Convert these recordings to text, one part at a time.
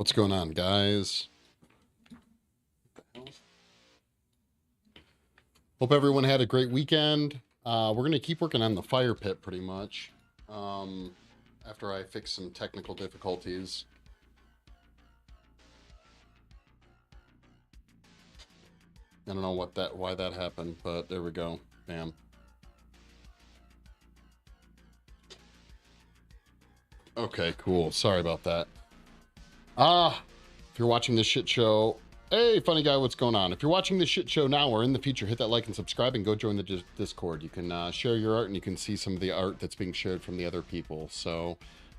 What's going on, guys? Hope everyone had a great weekend. We're going to keep working on the fire pit pretty much after I fix some technical difficulties. I don't know why that happened, but there we go. Bam. Okay, cool. Sorry about that. If you're watching this shit show, hey, funny guy, what's going on? If you're watching this shit show now or in the future, hit that like and subscribe and go join the Discord. You can share your art and you can see some of the art that's being shared from the other people. So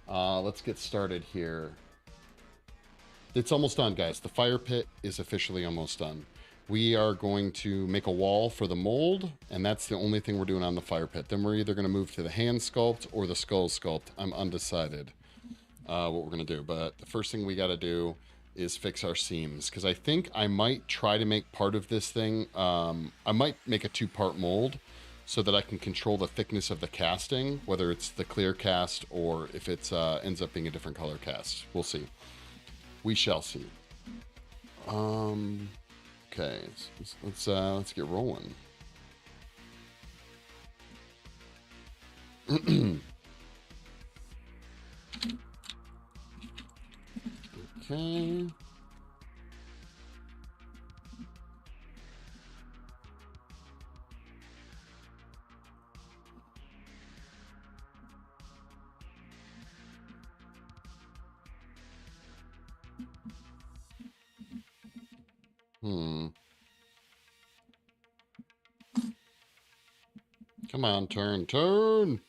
let's get started here. It's almost done, guys. The fire pit is officially almost done. We are going to make a wall for the mold, and that's the only thing we're doing on the fire pit. Then we're either going to move to the hand sculpt or the skull sculpt. I'm undecided what we're going to do. But the first thing we got to do is fix our seams, because I think I might try to make part of this thing, I might make a two-part mold so that I can control the thickness of the casting, whether it's the clear cast or if it ends up being a different color cast. We'll see. We shall see. Okay, let's get rolling. Okay. Come on, turn.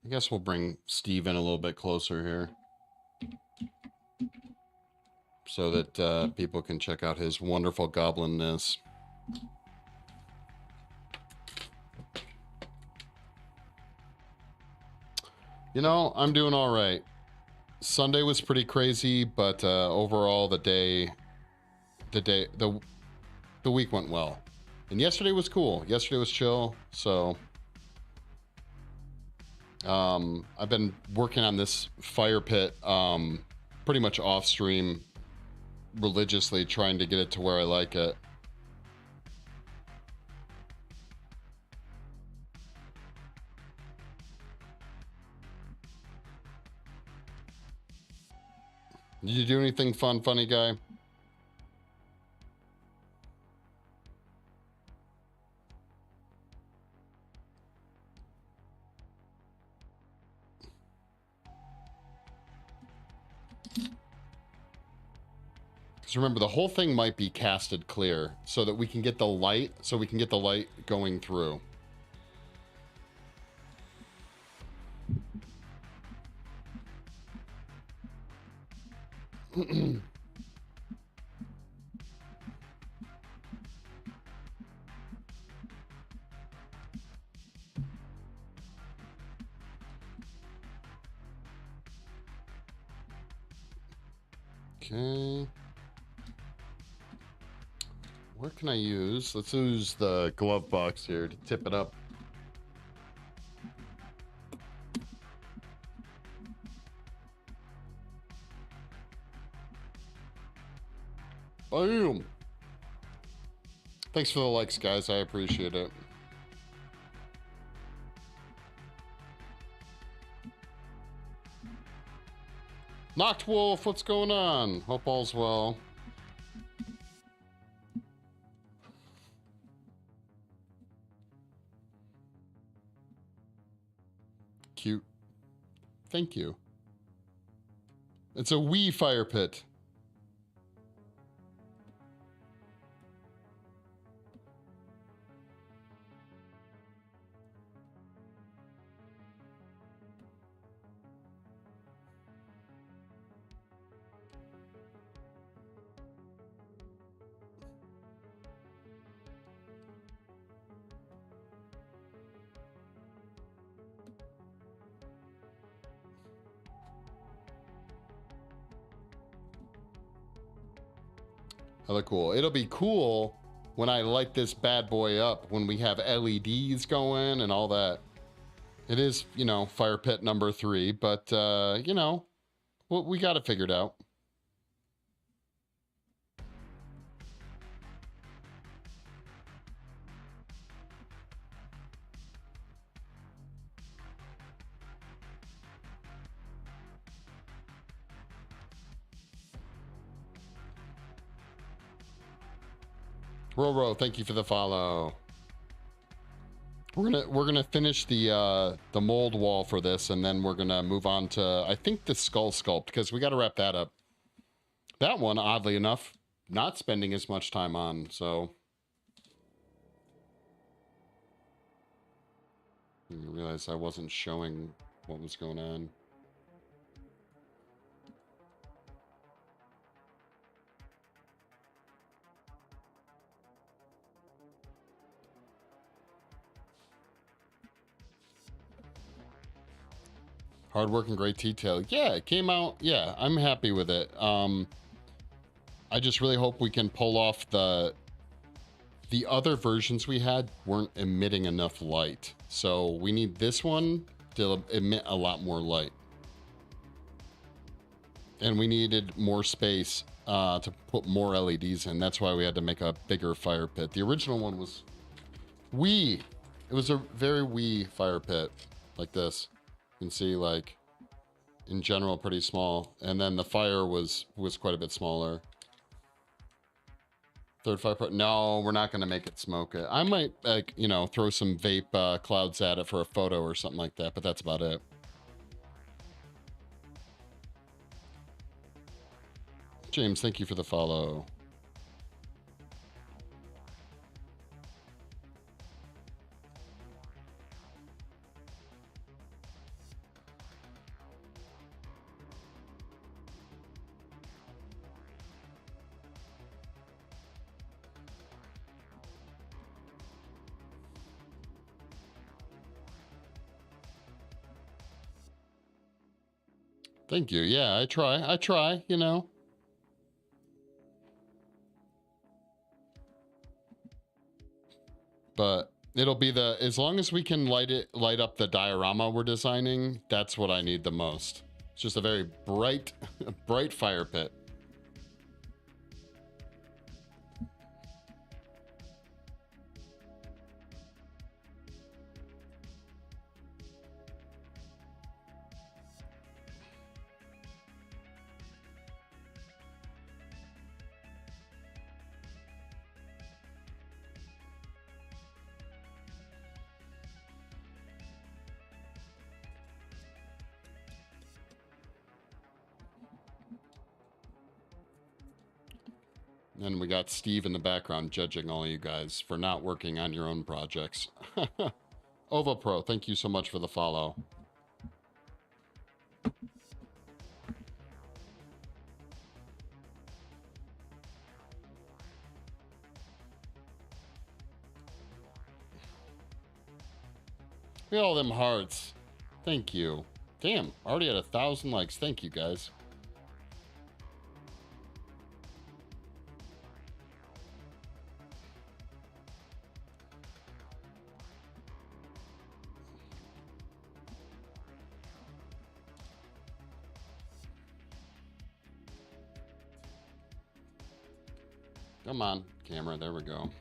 I guess we'll bring Steve in a little bit closer here so that people can check out his wonderful goblinness. You know, I'm doing all right. Sunday was pretty crazy, but overall the week went well. And yesterday was cool. Yesterday was chill, so I've been working on this fire pit pretty much off stream religiously, trying to get it to where I like it. Did you do anything fun, funny guy? Because remember, the whole thing might be casted clear so that we can get the light, going through. Okay. Where can I use? Let's use the glove box here to tip it up. Boom. Thanks for the likes, guys. I appreciate it. Knocked Wolf, what's going on? Hope all's well. Cute. Thank you. It's a wee fire pit. Hella cool. It'll be cool when I light this bad boy up, when we have LEDs going and all that. It is, you know, fire pit number 3, but, you know, we got it figured out. Roro, thank you for the follow. We're gonna finish the mold wall for this, and then we're gonna move on to, I think, the skull sculpt, because we got to wrap that up. That one, oddly enough, not spending as much time on. So I realized I wasn't showing what was going on. Hard work and great detail. Yeah, it came out. Yeah, I'm happy with it. I just really hope we can pull off the other versions we had weren't emitting enough light. So we need this one to emit a lot more light. And we needed more space to put more LEDs in. That's why we had to make a bigger fire pit. The original one was wee. It was a very wee fire pit, like this. You can see, like, in general, pretty small. And then the fire was quite a bit smaller. Third fire pit. No, we're not going to make it smoke it. I might, like, you know, throw some vape clouds at it for a photo or something like that, but that's about it. James, thank you for the follow. Thank you. Yeah, I try, you know. But it'll be as long as we can light up the diorama we're designing, that's what I need the most. It's just a very bright, bright fire pit. And we got Steve in the background judging all you guys for not working on your own projects. Ova Pro, thank you so much for the follow. Look at all them hearts. Thank you. Damn, already at 1,000 likes. Thank you, guys. Come on, camera. There we go.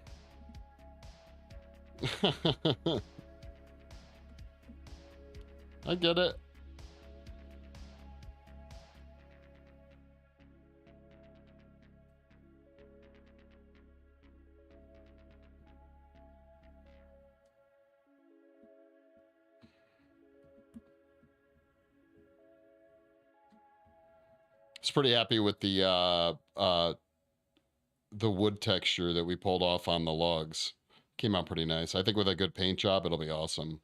I get it. I was pretty happy with the wood texture that we pulled off on the logs. Came out pretty nice. I think with a good paint job, it'll be awesome.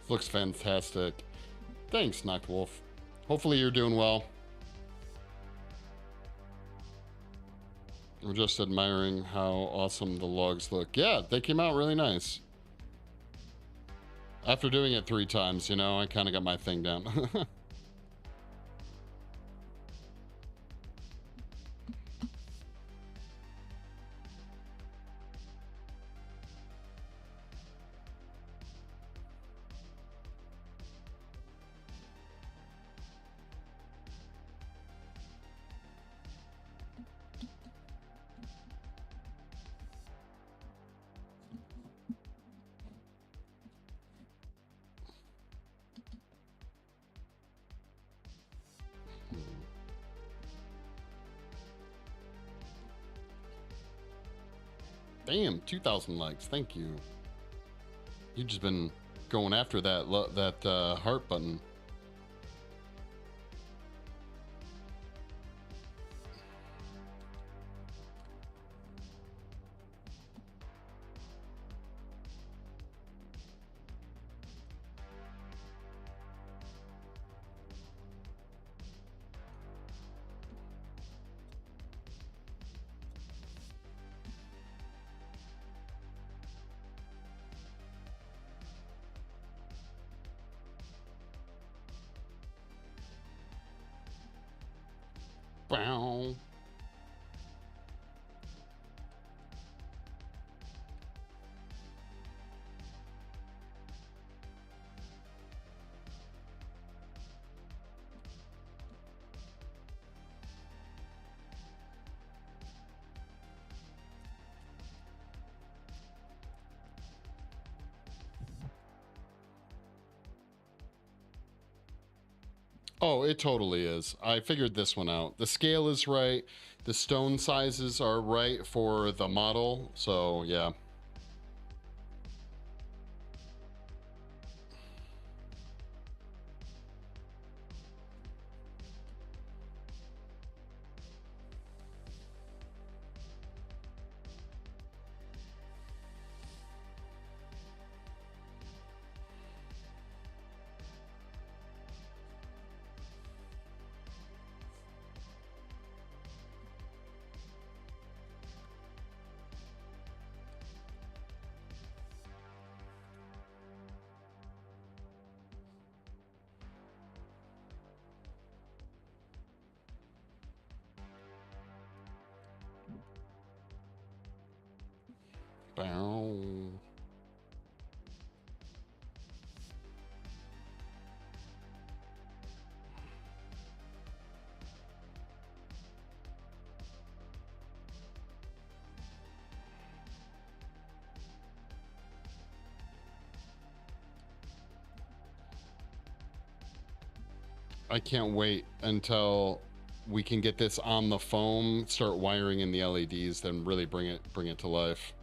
Looks fantastic. Thanks, Noctwolf. Hopefully you're doing well. I'm just admiring how awesome the logs look. Yeah, they came out really nice. After doing it 3 times, you know, I kind of got my thing down. Damn, 2,000 likes. Thank you. You've just been going after that heart button. Bow. Oh, it totally is. I figured this one out. The scale is right. The stone sizes are right for the model. So, yeah. Bow. I can't wait until we can get this on the foam, start wiring in the LEDs, then really bring it to life.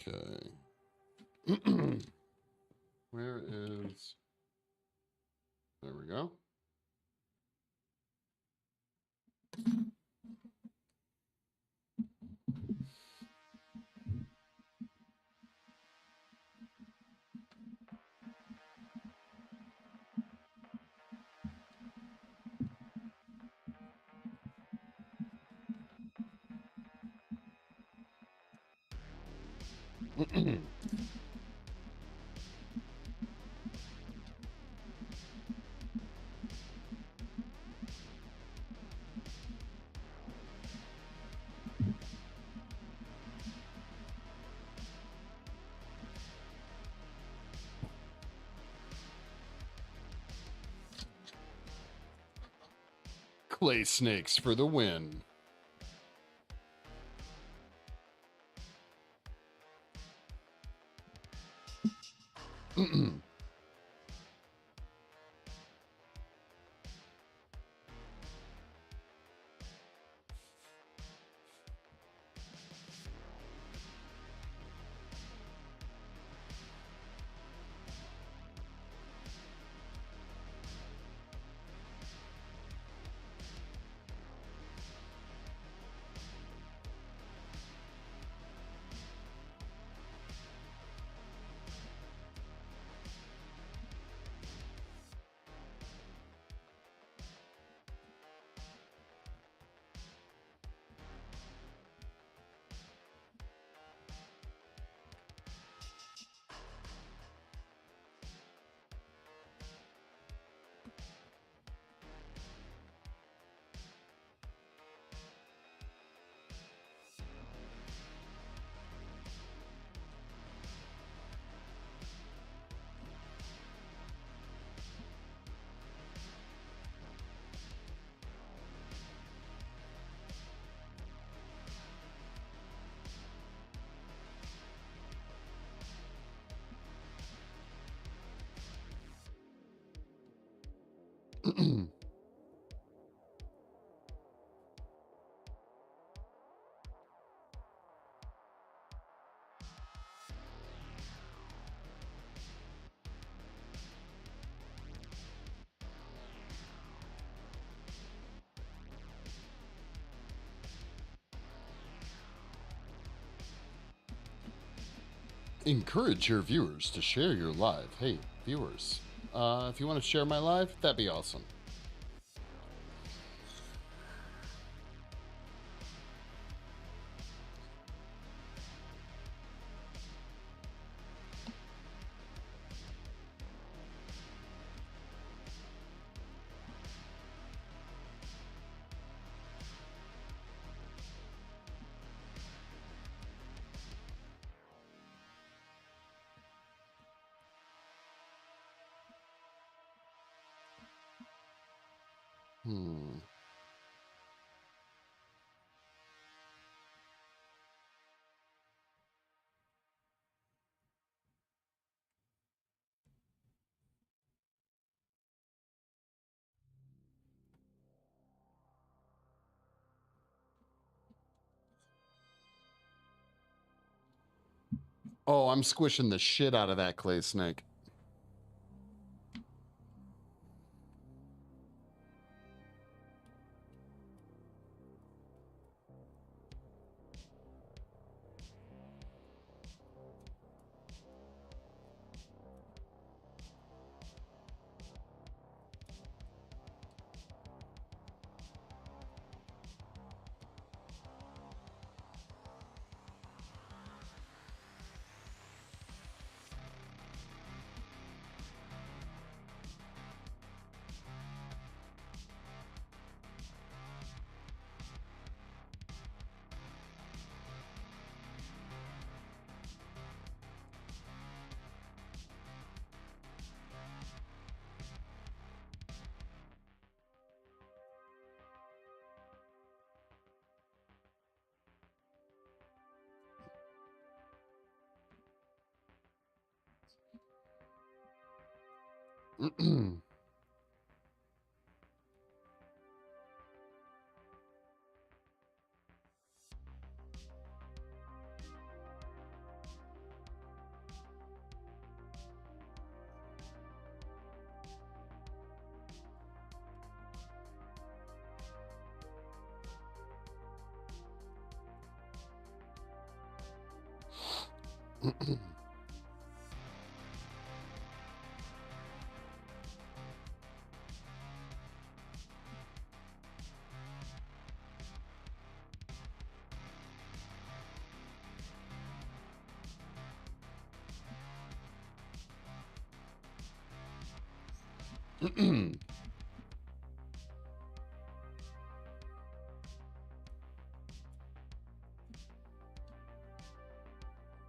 Okay. Where is... There we go. Clay snakes for the win. Encourage your viewers to share your live. Hey, viewers, if you want to share my live, that'd be awesome. Oh, I'm squishing the shit out of that clay snake.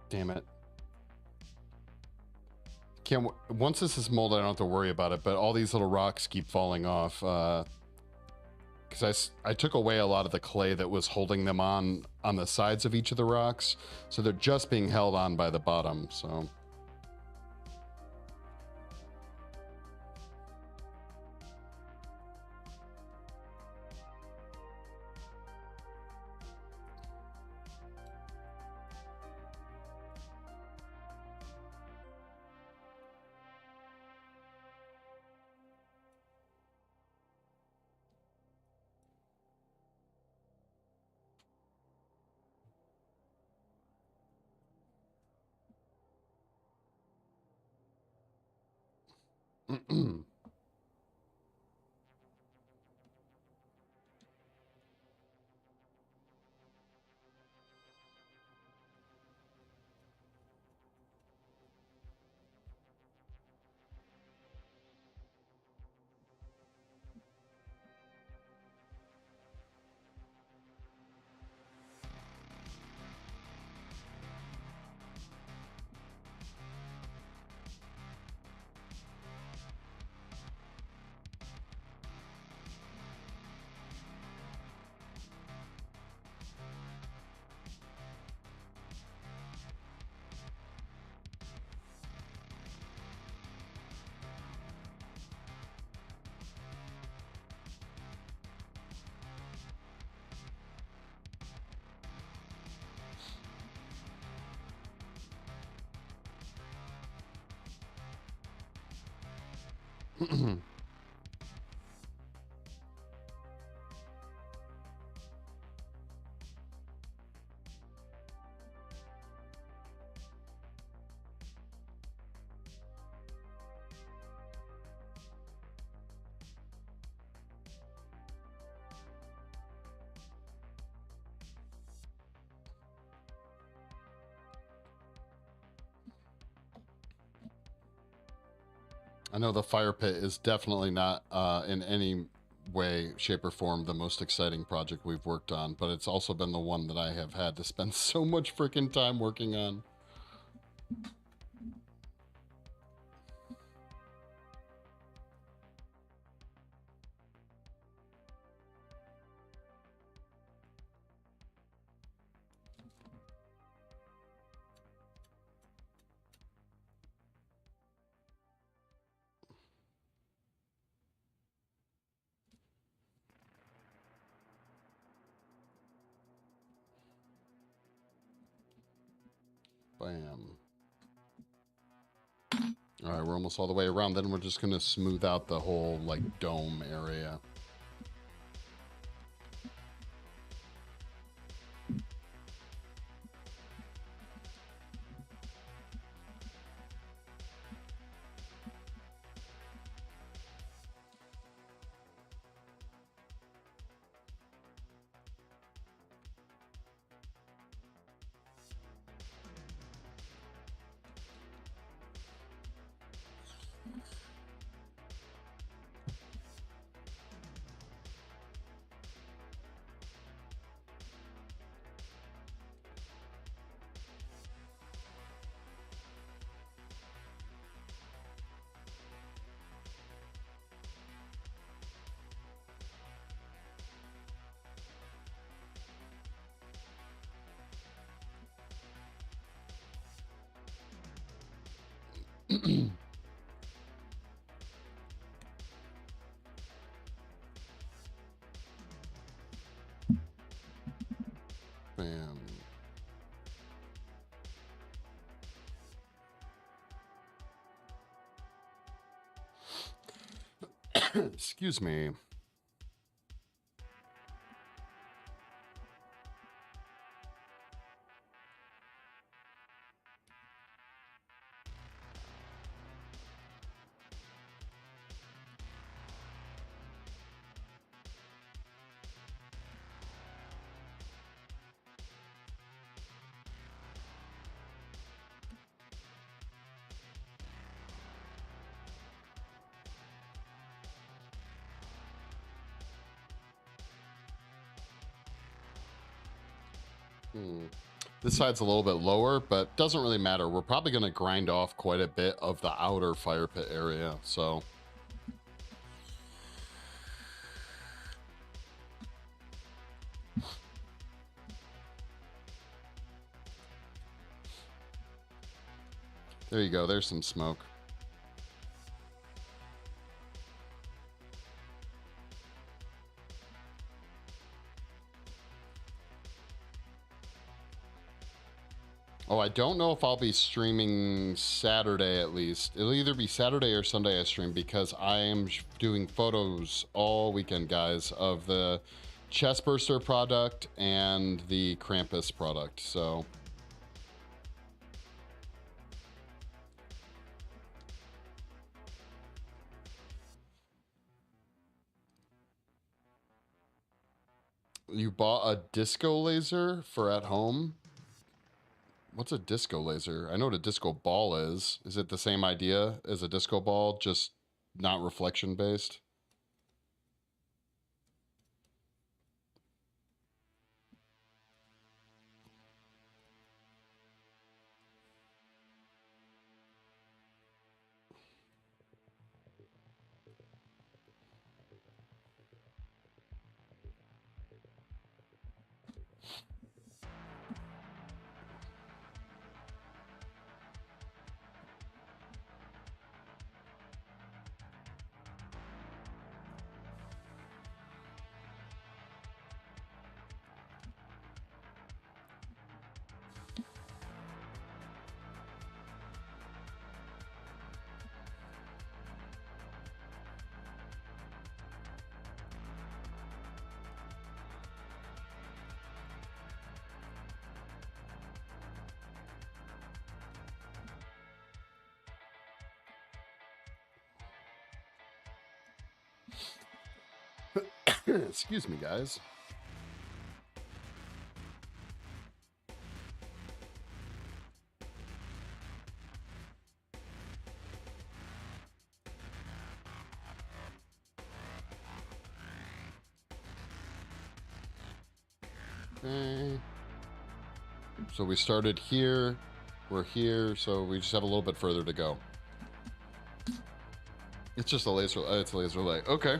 Damn it. Once this is molded, I don't have to worry about it, but all these little rocks keep falling off, because because I took away a lot of the clay that was holding them on the sides of each of the rocks, so they're just being held on by the bottom. So I know the fire pit is definitely not in any way, shape, or form the most exciting project we've worked on, but it's also been the one that I have had to spend so much freaking time working on. Bam. All right, we're almost all the way around. Then we're just going to smooth out the whole, like, dome area. Bam. Excuse me. This side's a little bit lower, but doesn't really matter. We're probably going to grind off quite a bit of the outer fire pit area, so There you go. There's some smoke. Oh, I don't know if I'll be streaming Saturday at least. It'll either be Saturday or Sunday I stream because I am doing photos all weekend, guys, of the Chestburster product and the Krampus product. So you bought a disco laser for at home? What's a disco laser? I know what a disco ball is. Is it the same idea as a disco ball, just not reflection based? Excuse me, guys. Okay. So we started here. We're here, so we just have a little bit further to go. It's just a laser. It's a laser light. Okay.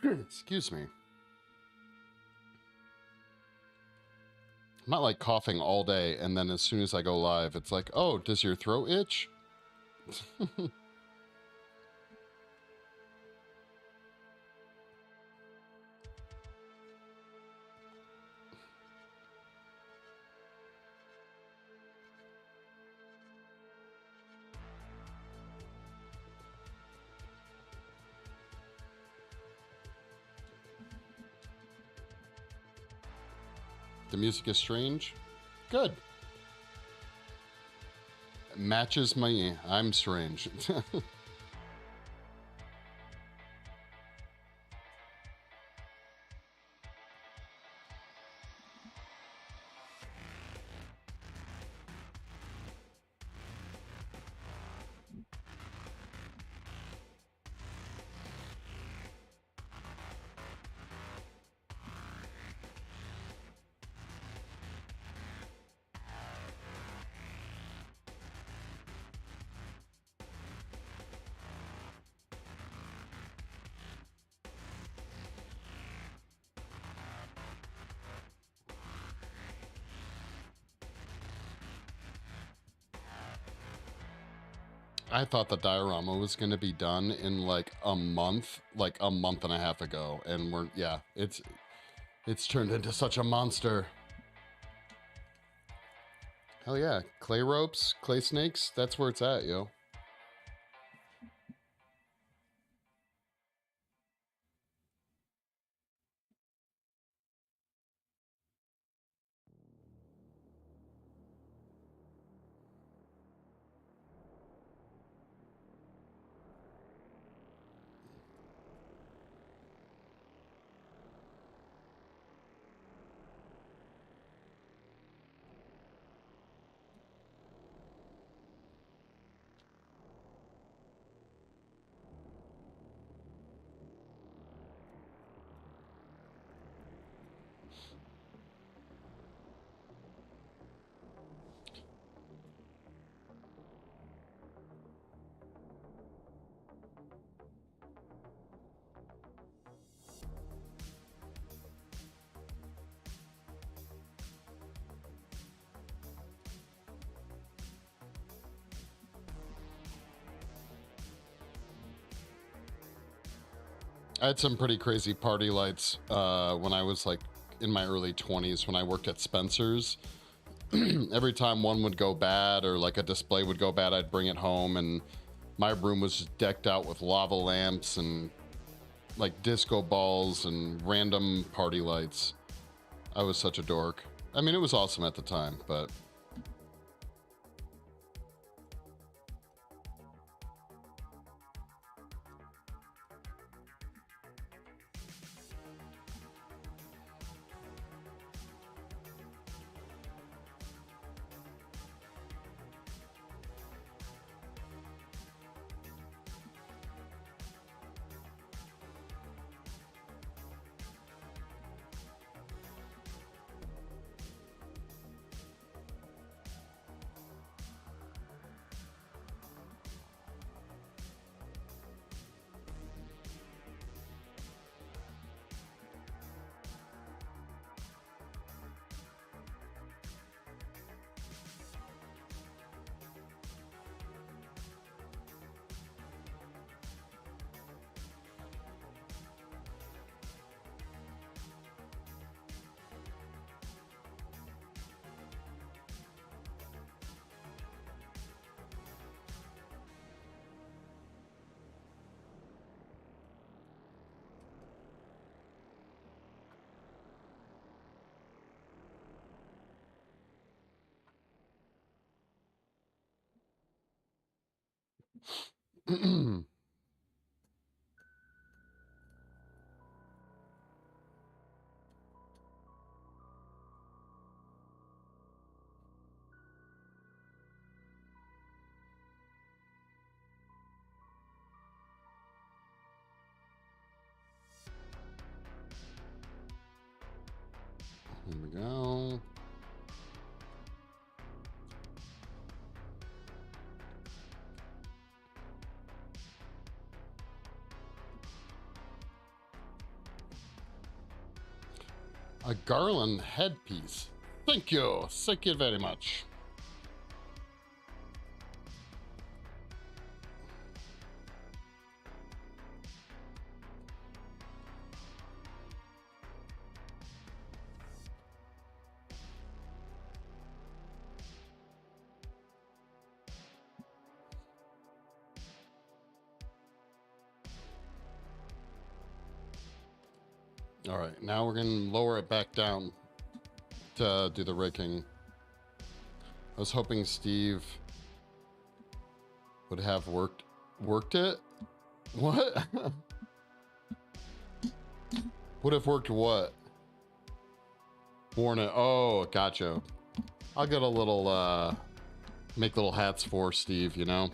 Excuse me. I'm not like coughing all day, and then as soon as I go live, it's like, oh, does your throat itch? The music is strange. Good. Matches my... I'm strange. I thought the diorama was going to be done in like a month and a half ago, and yeah, it's turned into such a monster. Hell yeah, clay ropes, clay snakes, that's where it's at, yo. I had some pretty crazy party lights when I was like in my early 20s when I worked at Spencer's. Every time one would go bad or like a display would go bad, I'd bring it home, and my room was just decked out with lava lamps and like disco balls and random party lights. I was such a dork. I mean, it was awesome at the time, but here we go. A garland headpiece. Thank you. Thank you very much. All right, now we're gonna lower it back down to do the raking. I was hoping Steve would have worked it. What? Would have worked what? Worn it. Oh, gotcha. I'll get a little make little hats for Steve, you know.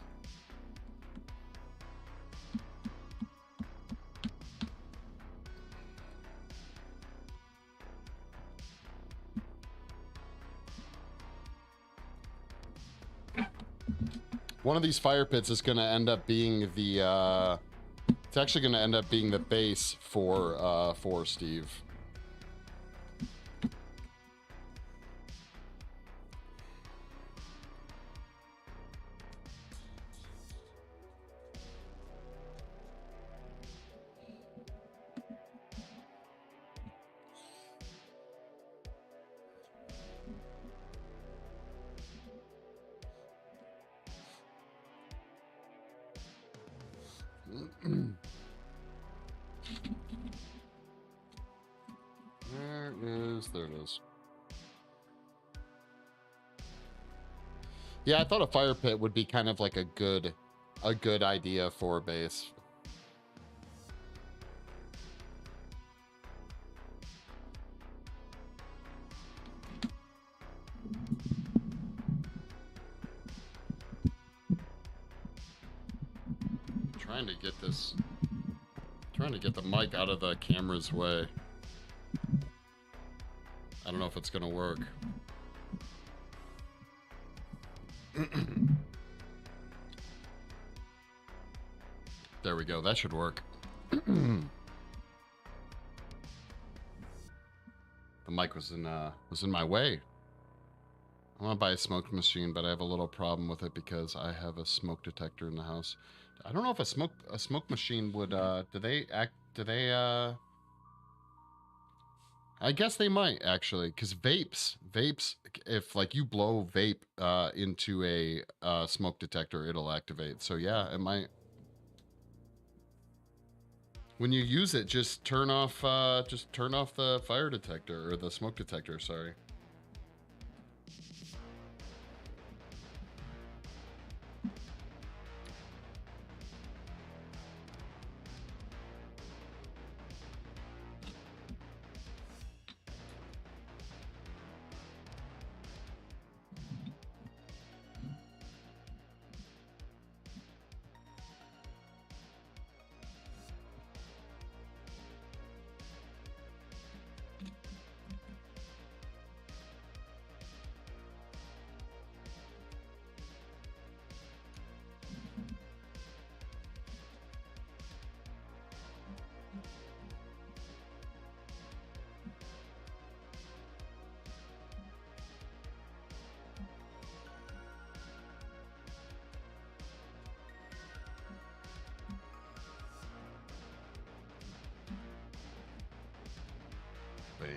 One of these fire pits is going to end up being the, it's actually going to end up being the base for Steve. There it is. Yeah, I thought a fire pit would be kind of like a good idea for a base. Trying to get the mic out of the camera's way. I don't know if it's gonna work. There we go. That should work. The mic was in my way. I want to buy a smoke machine, but I have a little problem with it because I have a smoke detector in the house. I don't know if a smoke machine would do Do they, I guess they might actually, because vapes, if like you blow vape into a smoke detector, it'll activate. So yeah, it might. When you use it, just turn off the fire detector or the smoke detector. Sorry. Bam.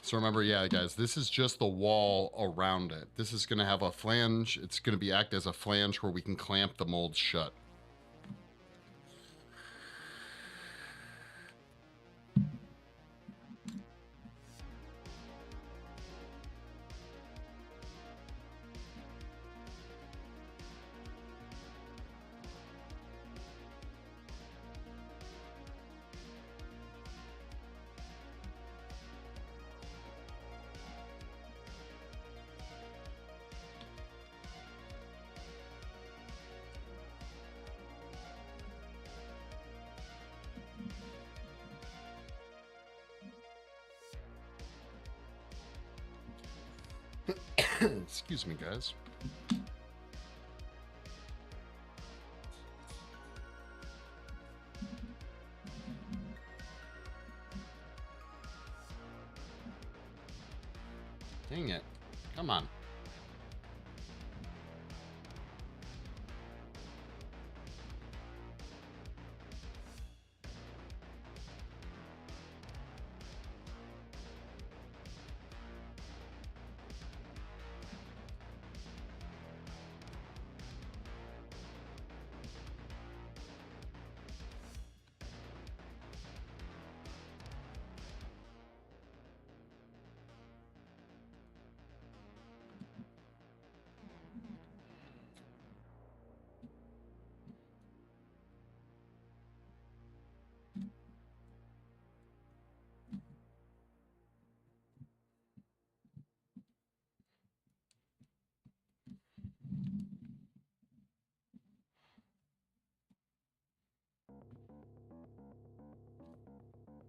So remember, yeah, guys, this is just the wall around it. This is going to have a flange. It's going to be act as a flange where we can clamp the molds shut. Excuse me, guys. Dang it. Come on.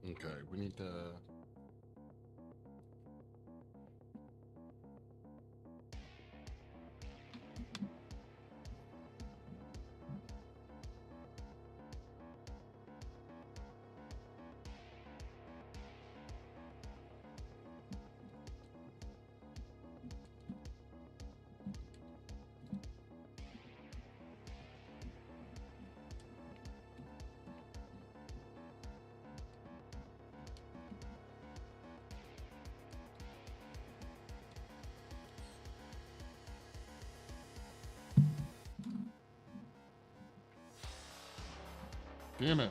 Okay, we need to... Damn it.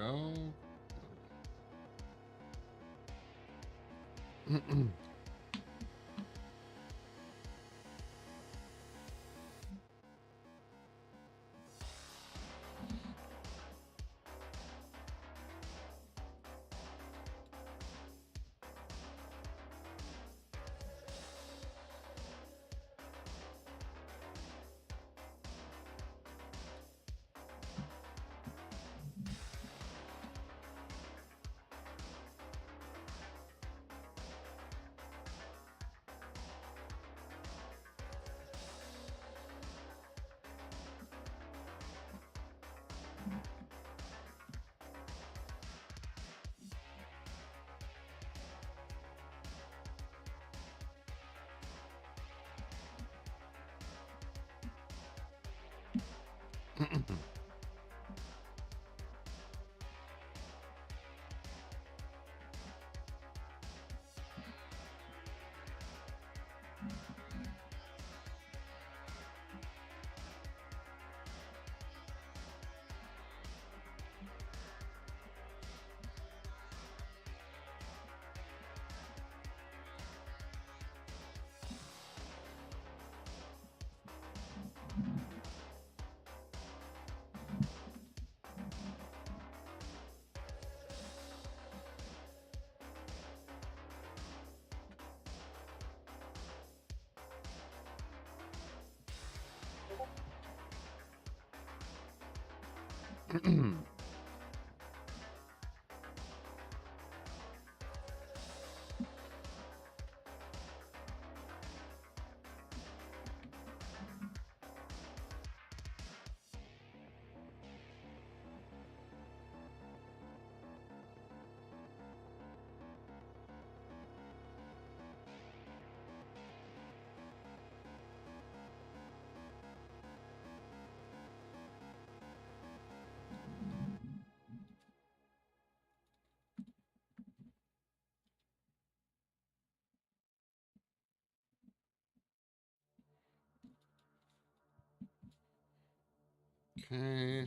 go. Okay.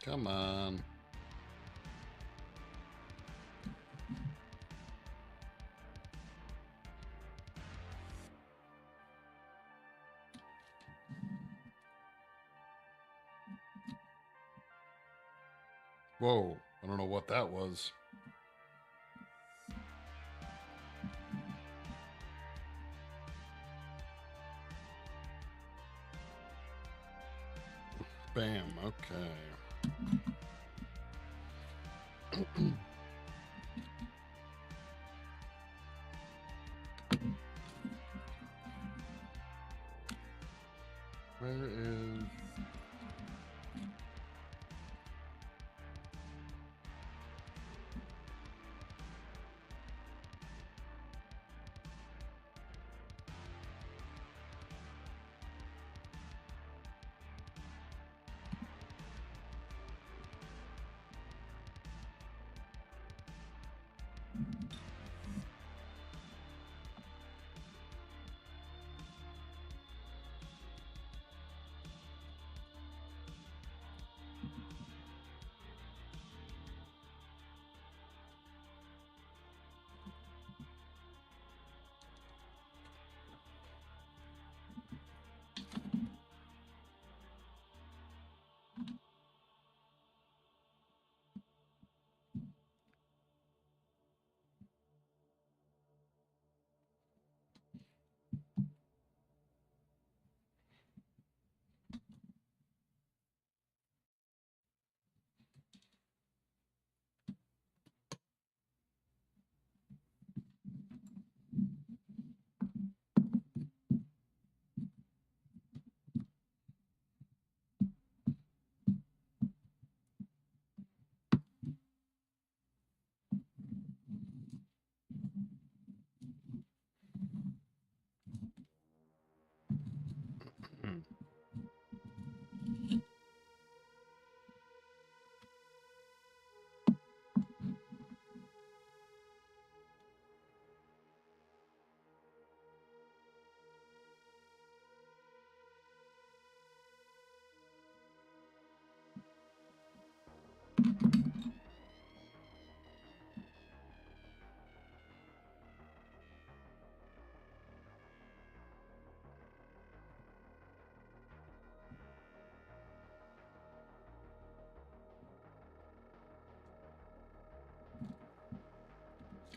Come on. Whoa. I don't know what that was. Bam, okay. Where is...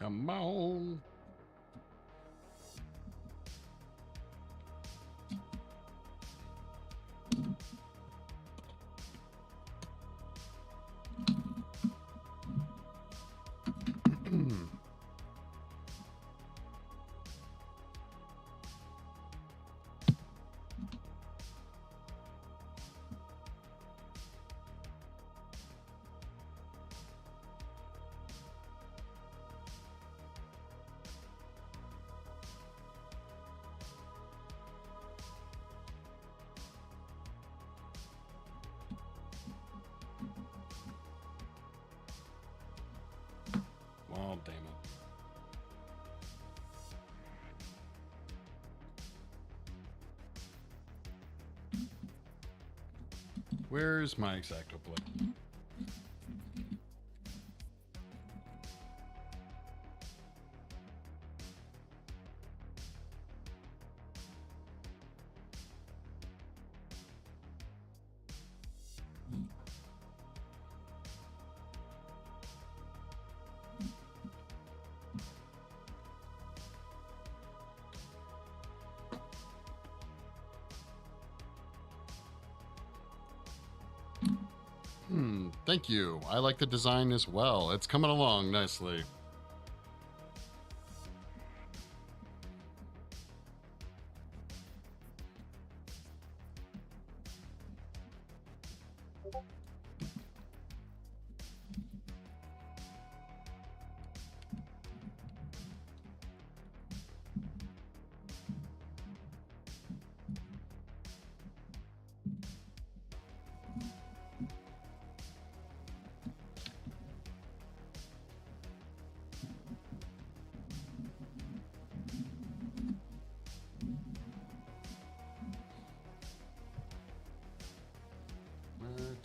Come on. Oh, damn it. Where's my X-Acto plate? Thank you. I like the design as well. It's coming along nicely.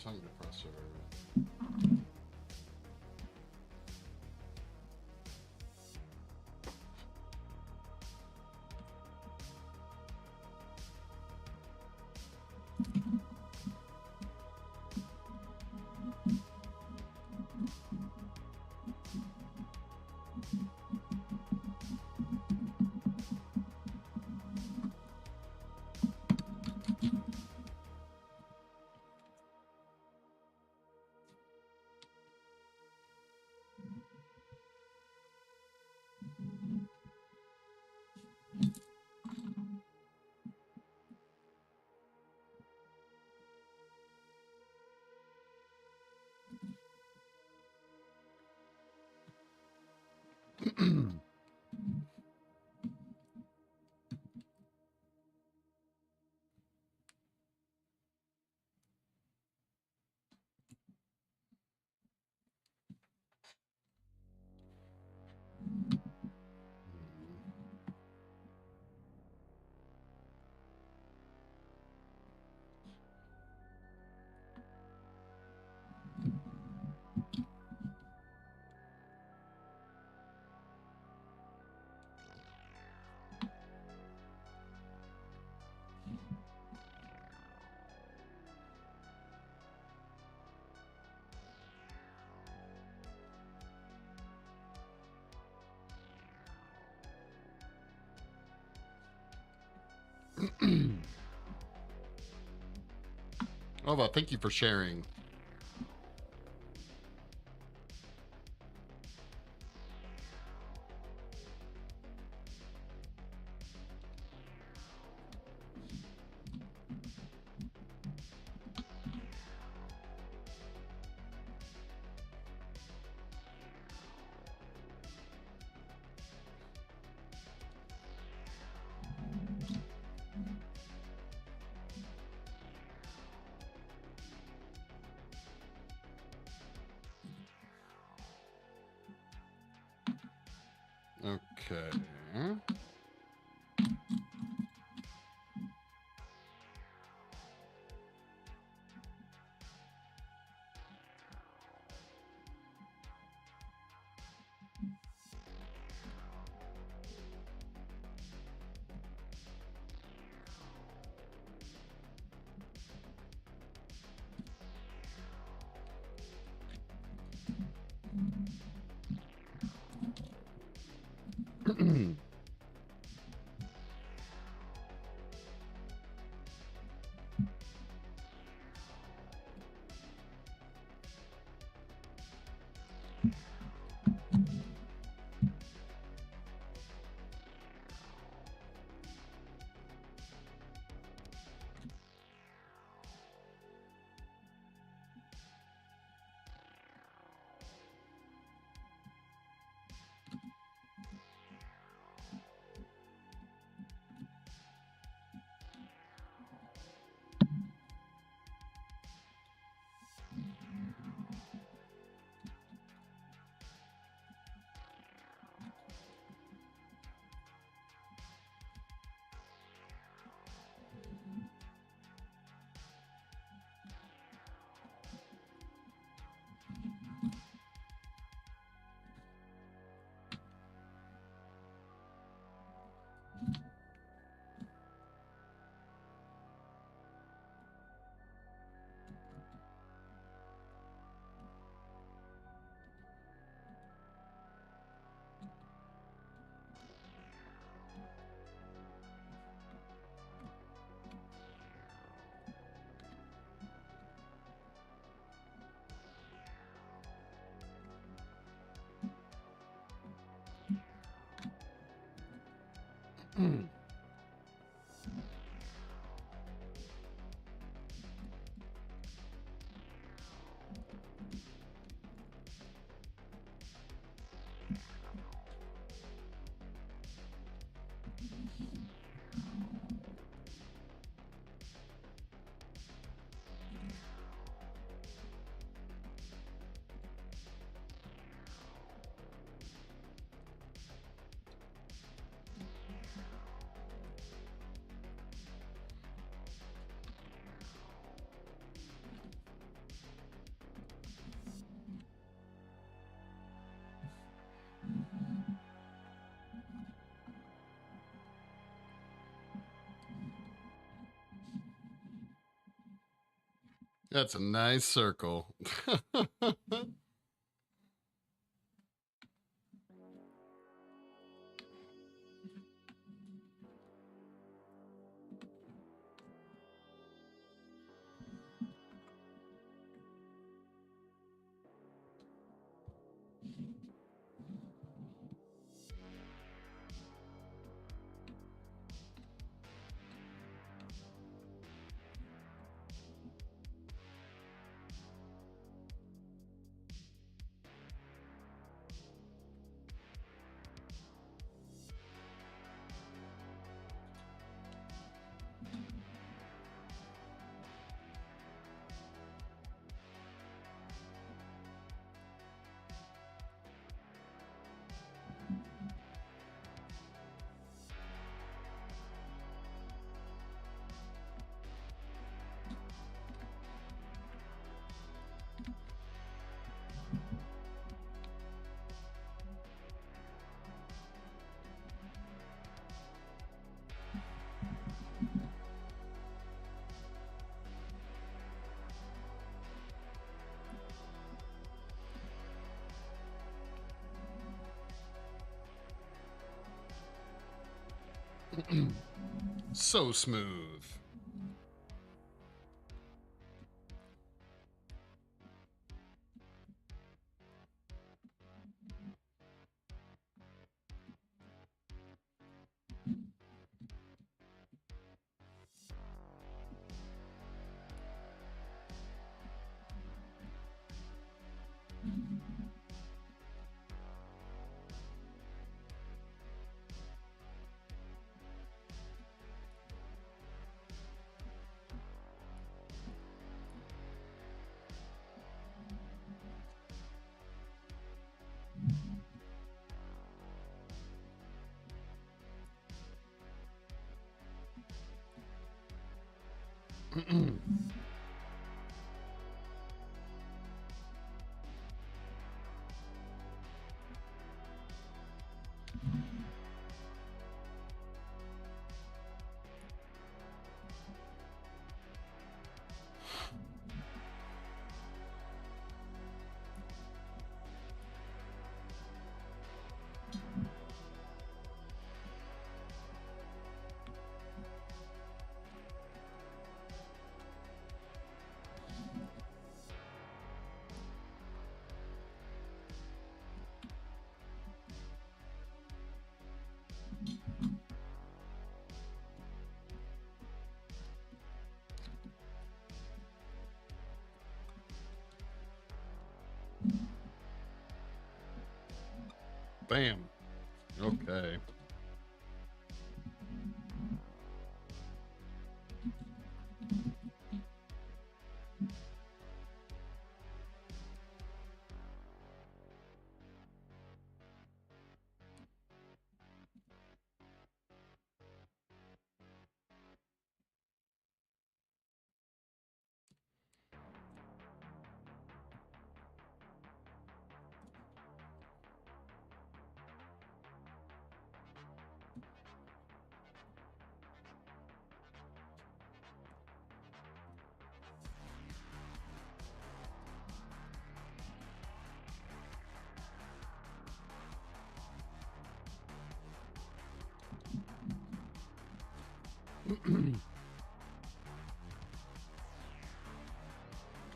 Tongue Oh, well, thank you for sharing. Okay. That's a nice circle. So smooth. Bam. Okay.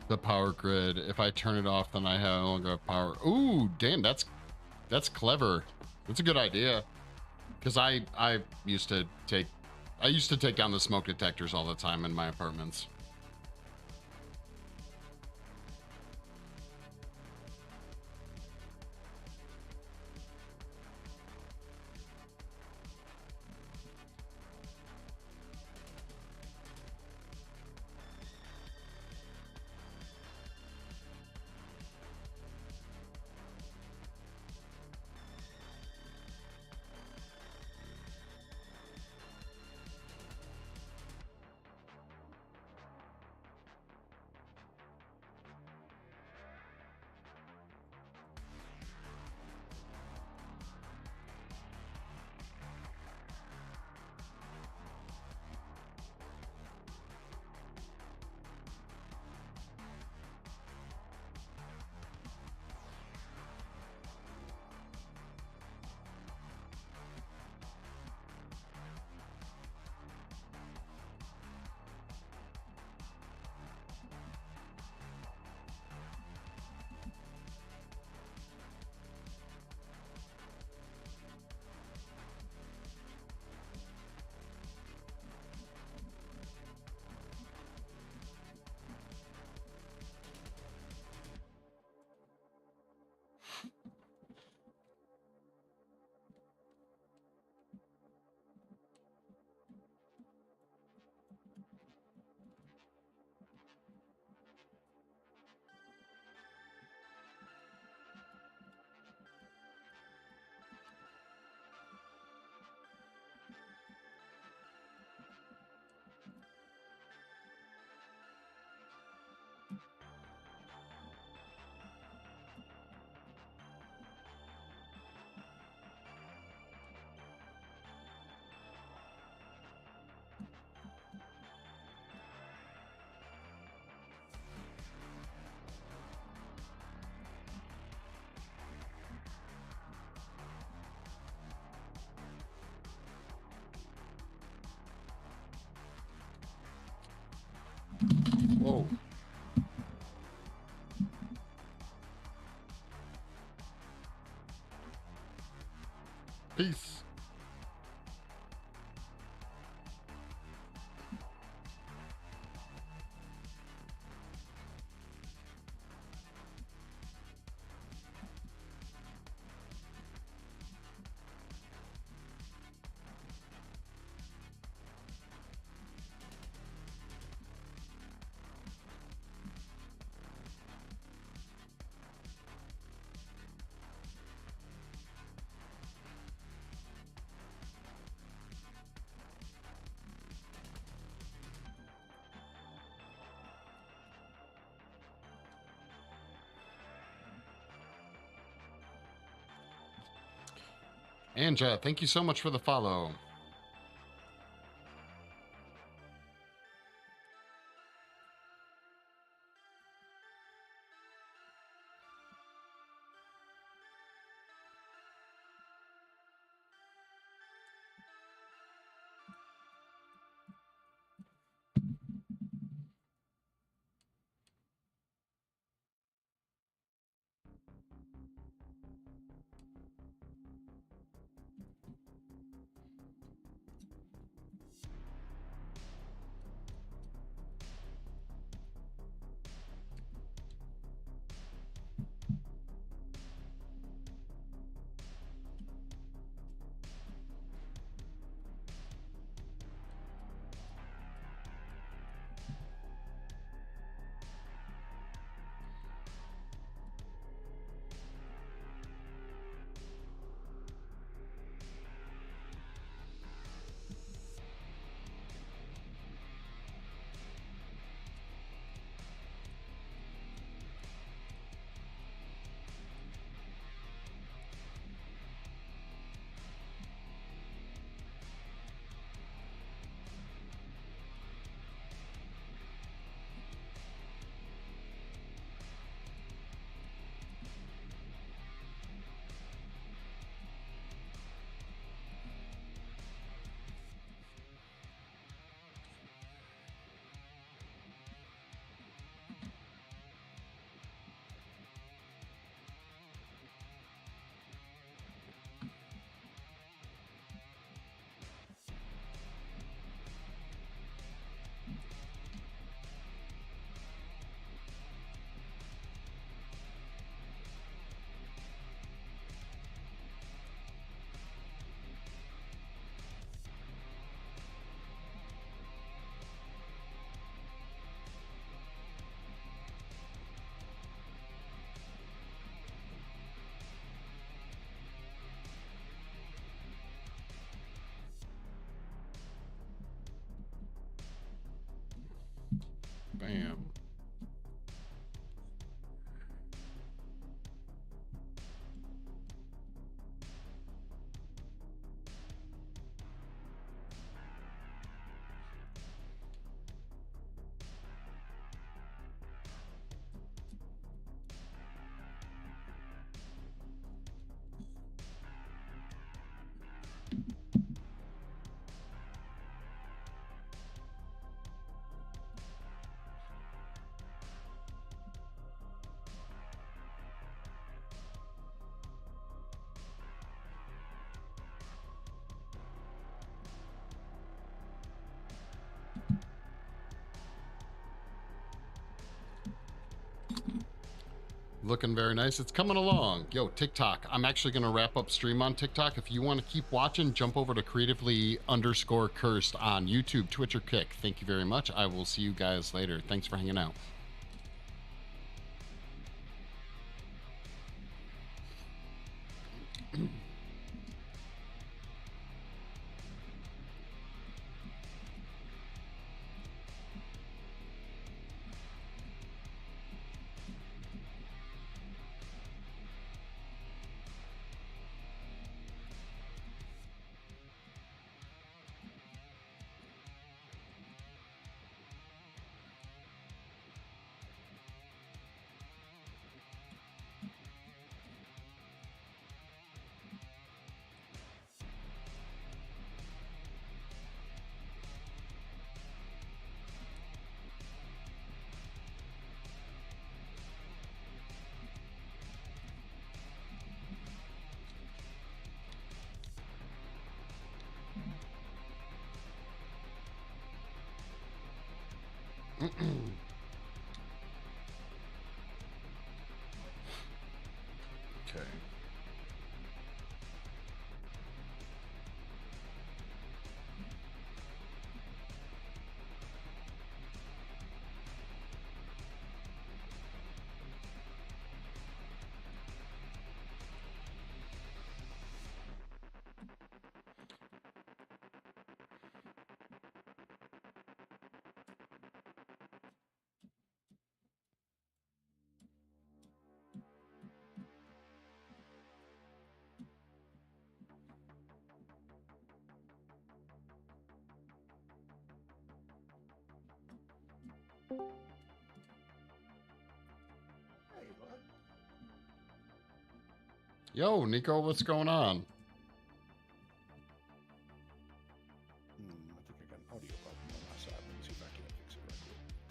The power grid. If I turn it off, then I no longer have power. Ooh, damn, that's clever. That's a good idea. Because I used to take down the smoke detectors all the time in my apartments. Peace. Anja, thank you so much for the follow. Bam. Looking very nice. It's coming along. Yo, TikTok. I'm actually going to wrap up stream on TikTok. If you want to keep watching, jump over to creatively_cursed on YouTube, Twitch, or Kick. Thank you very much. I will see you guys later. Thanks for hanging out. Okay. Hey, bud. Yo, Nico, what's going on? I think I got an audio problem on my side. Let me see if I can fix it right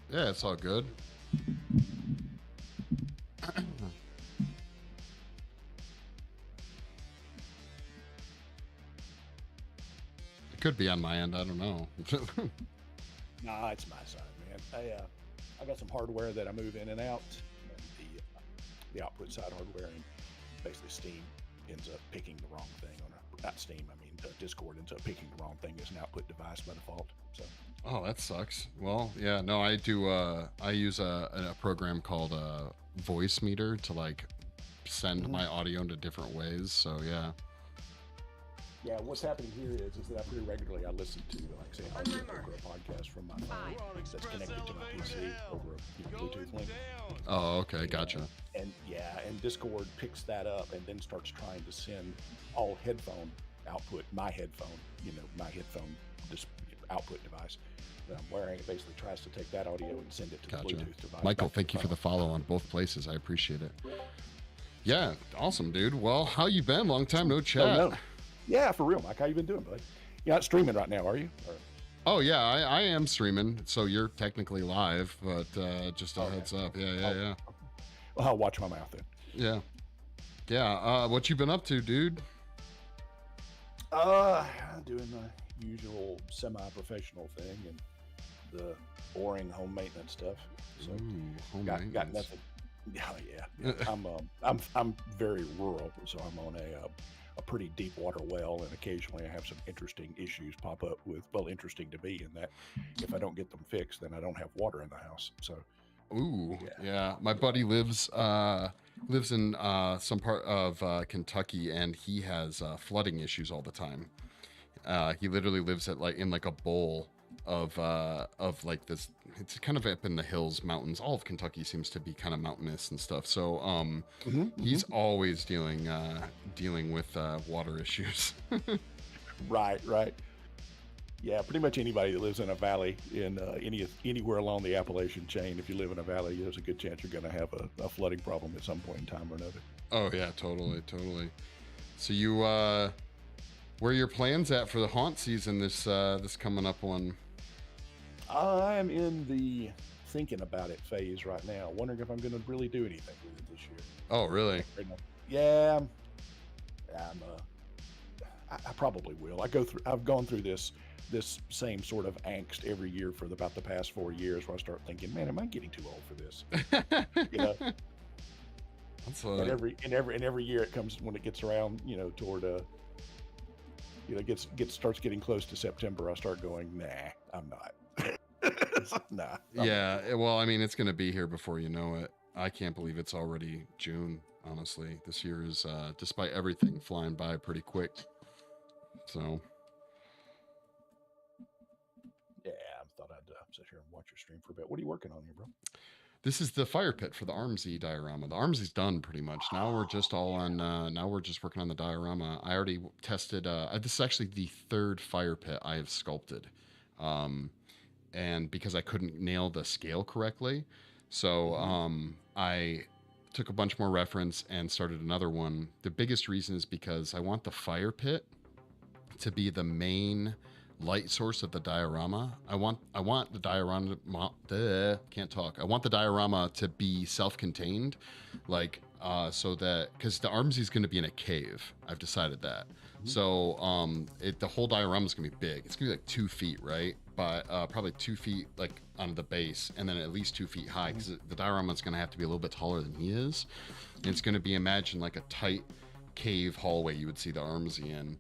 quick. Yeah, it's all good. It could be on my end. I don't know. Nah, it's my side, man. I got some hardware that I move in and out, and the output side hardware, and basically Steam ends up picking the wrong thing on not Steam. I mean, Discord ends up picking the wrong thing as an output device by default. So. Oh, that sucks. Well, yeah, no, I do. I use a program called Voice Meter to like send my audio into different ways. So yeah. Yeah, what's happening here is that I pretty regularly I listen to, like say, audio over a podcast from my phone that's connected to my PC over a Bluetooth link. Oh, okay, gotcha. And Discord picks that up and then starts trying to send all headphone output, my headphone output device that I'm wearing. It basically tries to take that audio and send it to the Bluetooth device. Michael, thank you for the follow on both places. I appreciate it. Yeah, awesome, dude. Well, how you been? Long time no chat. Oh, no. Yeah, for real, Mike. How you been doing, bud? You're not streaming right now, are you? Or... Oh yeah, I am streaming. So you're technically live, but just a heads up. Yeah. Well, I'll watch my mouth then. Yeah. What you been up to, dude? Doing the usual semi-professional thing and the boring home maintenance stuff. So got nothing. Yeah. I'm very rural, so I'm on a pretty deep water well, and occasionally I have some interesting issues pop up with, well, interesting to me in that if I don't get them fixed, then I don't have water in the house. So yeah. My buddy lives in some part of Kentucky, and he has flooding issues all the time. He literally lives at in a bowl of like this. It's kind of up in the hills, mountains. All of Kentucky seems to be kind of mountainous and stuff. So he's always dealing with water issues. Right. Yeah, pretty much anybody that lives in a valley in anywhere along the Appalachian chain, if you live in a valley, there's a good chance you're going to have a flooding problem at some point in time or another. Oh yeah, totally. So you where are your plans at for the haunt season this coming up one? I am in the thinking about it phase right now, wondering if I'm going to really do anything with it this year. Oh, really? Yeah, I probably will. I've gone through this same sort of angst every year for about the past 4 years, where I start thinking, man, am I getting too old for this? That's and every year it comes when it gets around, toward starts getting close to September. I start going, nah, I'm not. Nah. Yeah, well, I mean, it's going to be here before you know it. I can't believe it's already June, honestly. This year is, despite everything, flying by pretty quick. So. Yeah, I thought I'd sit here and watch your stream for a bit. What are you working on here, bro? This is the fire pit for the Armsy diorama. The Armsy's done pretty much. Now we're just all on. Now we're just working on the diorama. I already tested. This is actually the third fire pit I have sculpted, and because I couldn't nail the scale correctly, so I took a bunch more reference and started another one. The biggest reason is because I want the fire pit to be the main light source of the diorama. I want the diorama can't talk. I want the diorama to be self-contained, so that because the Armsy is going to be in a cave. I've decided that. So the whole diorama is going to be big. It's going to be like 2 feet, right? by probably 2 feet like on the base, and then at least 2 feet high, because the diorama is going to have to be a little bit taller than he is. And it's going to be, imagine like a tight cave hallway you would see the Armsy in.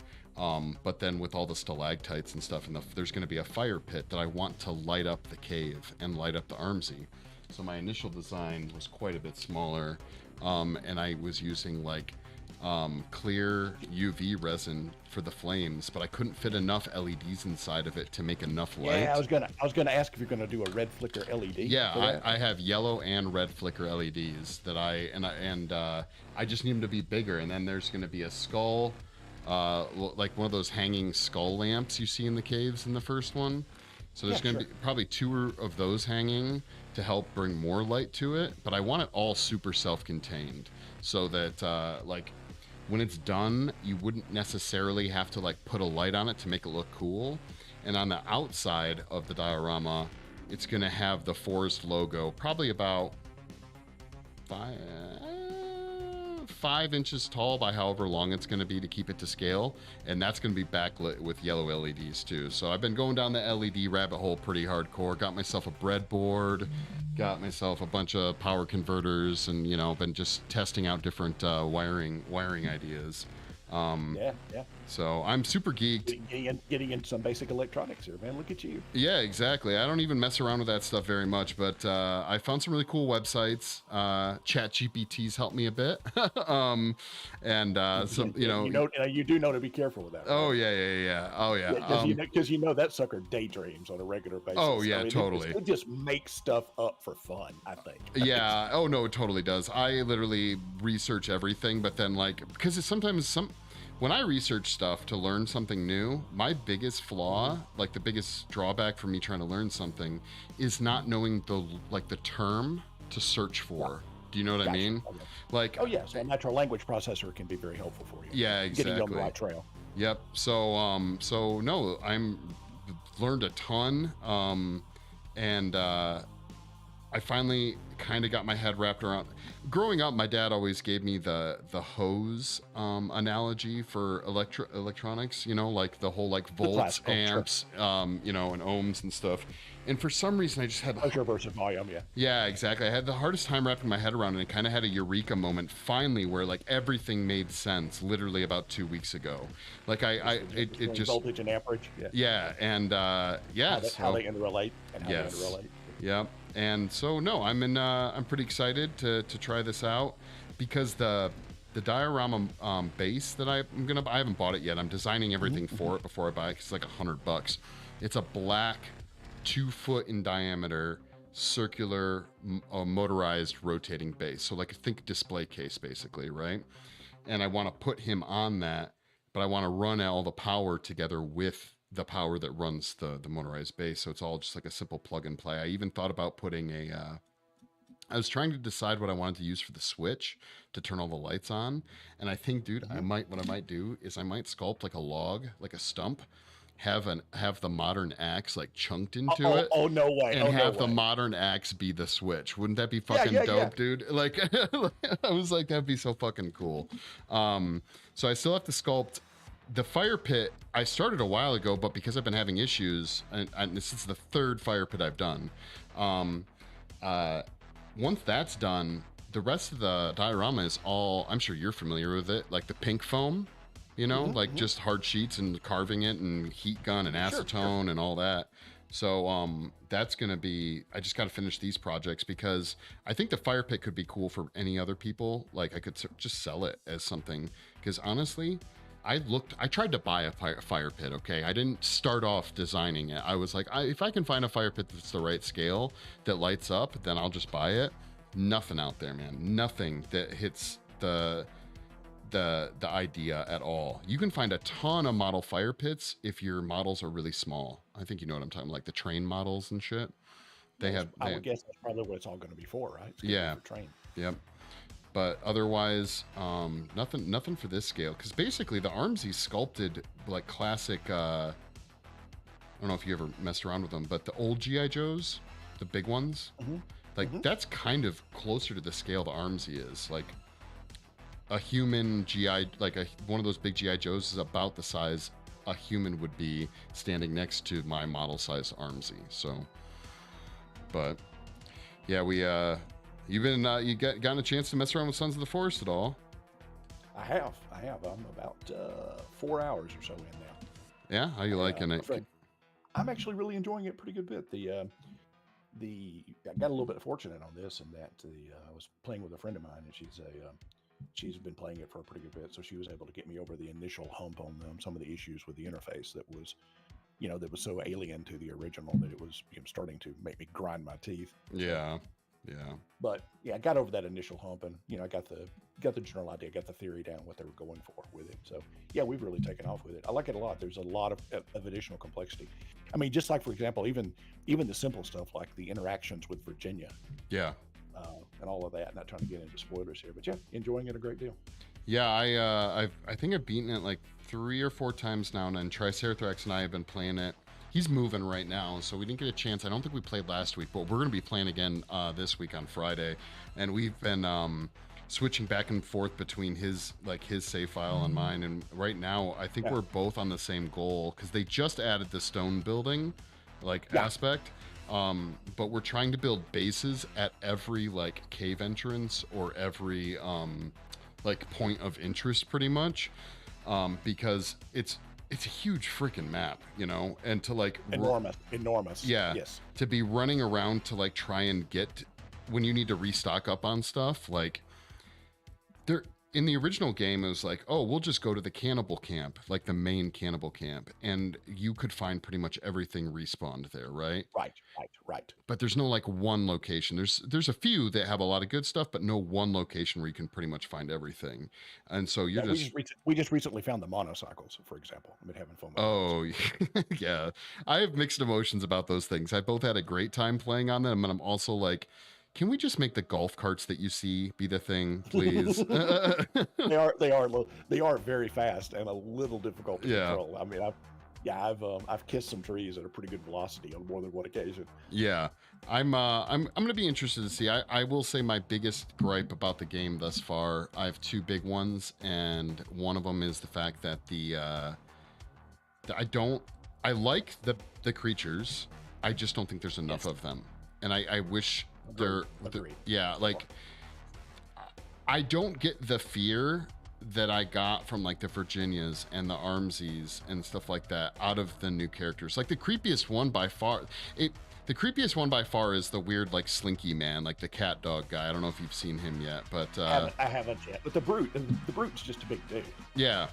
But then with all the stalactites and stuff, and there's going to be a fire pit that I want to light up the cave and light up the Armsy. So my initial design was quite a bit smaller, and I was using like clear UV resin for the flames, but I couldn't fit enough LEDs inside of it to make enough light. Yeah, I was gonna ask if you're gonna do a red flicker LED. Yeah, I have yellow and red flicker LEDs that I just need them to be bigger, and then there's gonna be a skull. Like one of those hanging skull lamps you see in the caves in the first one. So there's going to be probably 2 of those hanging to help bring more light to it. But I want it all super self-contained, so that like when it's done, you wouldn't necessarily have to like put a light on it to make it look cool. And on the outside of the diorama, it's going to have the Forest logo, probably about 5 inches tall by however long it's going to be to keep it to scale, and that's going to be backlit with yellow LEDs too. So I've been going down the LED rabbit hole pretty hardcore. Got myself a breadboard, got myself a bunch of power converters, and been just testing out different wiring ideas. Yeah. So I'm super geeked. Getting into some basic electronics here, man. Look at you. Yeah, exactly. I don't even mess around with that stuff very much, but I found some really cool websites. ChatGPT's helped me a bit, and some you do know to be careful with that. Right? Oh yeah. Oh yeah. Because that sucker daydreams on a regular basis. Oh yeah, totally. It just makes stuff up for fun, I think. Yeah. Oh no, it totally does. I literally research everything, but then because it's sometimes when I research stuff to learn something new, my biggest flaw, like the biggest drawback for me trying to learn something, is not knowing the term to search for. Do you know what I mean? Okay. So a natural language processor can be very helpful for you. Yeah, exactly. Getting you on the right trail. Yep. So no, I'm learned a ton, and I finally kind of got my head wrapped around. Growing up, my dad always gave me the hose analogy for electronics, like the whole volts, amps, and ohms and stuff. And for some reason, I just had pressure versus volume. Yeah, exactly. I had the hardest time wrapping my head around it, and kind of had a eureka moment finally where everything made sense. Literally about 2 weeks ago, it just voltage and amperage. Yeah, and how they interrelate and how they interrelate. Yeah. And so I'm pretty excited to try this out, because the diorama base that I haven't bought it yet. I'm designing everything for it before I buy it, 'cause it's like $100. It's a black 2 foot in diameter circular motorized rotating base. So think display case basically, right? And I want to put him on that, but I want to run all the power together with the power that runs the motorized base. So it's all just like a simple plug and play. I even thought about putting I was trying to decide what I wanted to use for the switch to turn all the lights on. And I think, dude, what I might do is I might sculpt like a log, like a stump, have the modern axe chunked into it. Oh, no way. And have the modern axe be the switch. Wouldn't that be fucking dope, dude? I was like, that'd be so fucking cool. So I still have to sculpt the fire pit. I started a while ago, but because I've been having issues, and this is the 3rd fire pit I've done. Once that's done, the rest of the diorama is all, I'm sure you're familiar with it, like the pink foam, just hard sheets and carving it and heat gun and acetone and all that. So that's going to be, I just got to finish these projects, because I think the fire pit could be cool for any other people. I could just sell it as something, because honestly, I tried to buy a fire pit, okay? I didn't start off designing it. I was like, if I can find a fire pit that's the right scale, that lights up, then I'll just buy it. Nothing out there, man. Nothing that hits the idea at all. You can find a ton of model fire pits if your models are really small. I think you know what I'm talking about, like the train models and shit. I would guess that's probably what it's all going to be for, right? Yeah. For train. Yep. But otherwise, nothing for this scale. Because basically, the Armsy sculpted classic. I don't know if you ever messed around with them, but the old GI Joes, the big ones, that's kind of closer to the scale the Armsy is. A human GI, one of those big GI Joes, is about the size a human would be standing next to my model size Armsy. So, but yeah, gotten a chance to mess around with Sons of the Forest at all? I have. I'm about 4 hours or so in now. Yeah, how you liking it? I'm actually really enjoying it pretty good bit. I got a little bit fortunate on this, in that I was playing with a friend of mine, and she's been playing it for a pretty good bit, so she was able to get me over the initial hump on some of the issues with the interface that was so alien to the original that it was starting to make me grind my teeth. Yeah. But yeah, I got over that initial hump, and I got the general idea, got the theory down, what they were going for with it. So yeah, we've really taken off with it. I like it a lot. There's a lot of additional complexity. I mean, just like, for example, even the simple stuff like the interactions with Virginia. Yeah. And all of that. Not trying to get into spoilers here, but yeah, enjoying it a great deal. Yeah, I think I've beaten it like 3 or 4 times now, and then Triceratops and I have been playing it. He's moving right now, so we didn't get a chance. I don't think we played last week, but we're going to be playing again this week on Friday. And we've been switching back and forth between his save file and mine. And right now, I think we're both on the same goal, because they just added the stone building aspect. But we're trying to build bases at every cave entrance or every point of interest, pretty much, because it's a huge freaking map, and to enormous. Yeah. Yes. To be running around to try and get when you need to restock up on stuff, there in the original game, it was we'll just go to the cannibal camp, the main cannibal camp, and you could find pretty much everything respawned there, right? Right. But there's no one location. There's a few that have a lot of good stuff, but no one location where you can pretty much find everything. And so we just recently found the monocycles, for example. I've been having fun with those. Yeah. I have mixed emotions about those things. I both had a great time playing on them, and I'm also can we just make the golf carts that you see be the thing, please? They are very fast and a little difficult to control. I mean, I've kissed some trees at a pretty good velocity on more than one occasion. Yeah, I'm gonna be interested to see. I will say my biggest gripe about the game thus far, I have 2 big ones, and one of them is the fact that I like the creatures. I just don't think there's enough of them, and I wish. I don't get the fear that I got from the Virginias and the Armsies and stuff like that out of the new characters. The creepiest one by far is the weird Slinky Man, the cat dog guy. I don't know if you've seen him yet, but I haven't yet. But the brute's just a big dude. Yeah,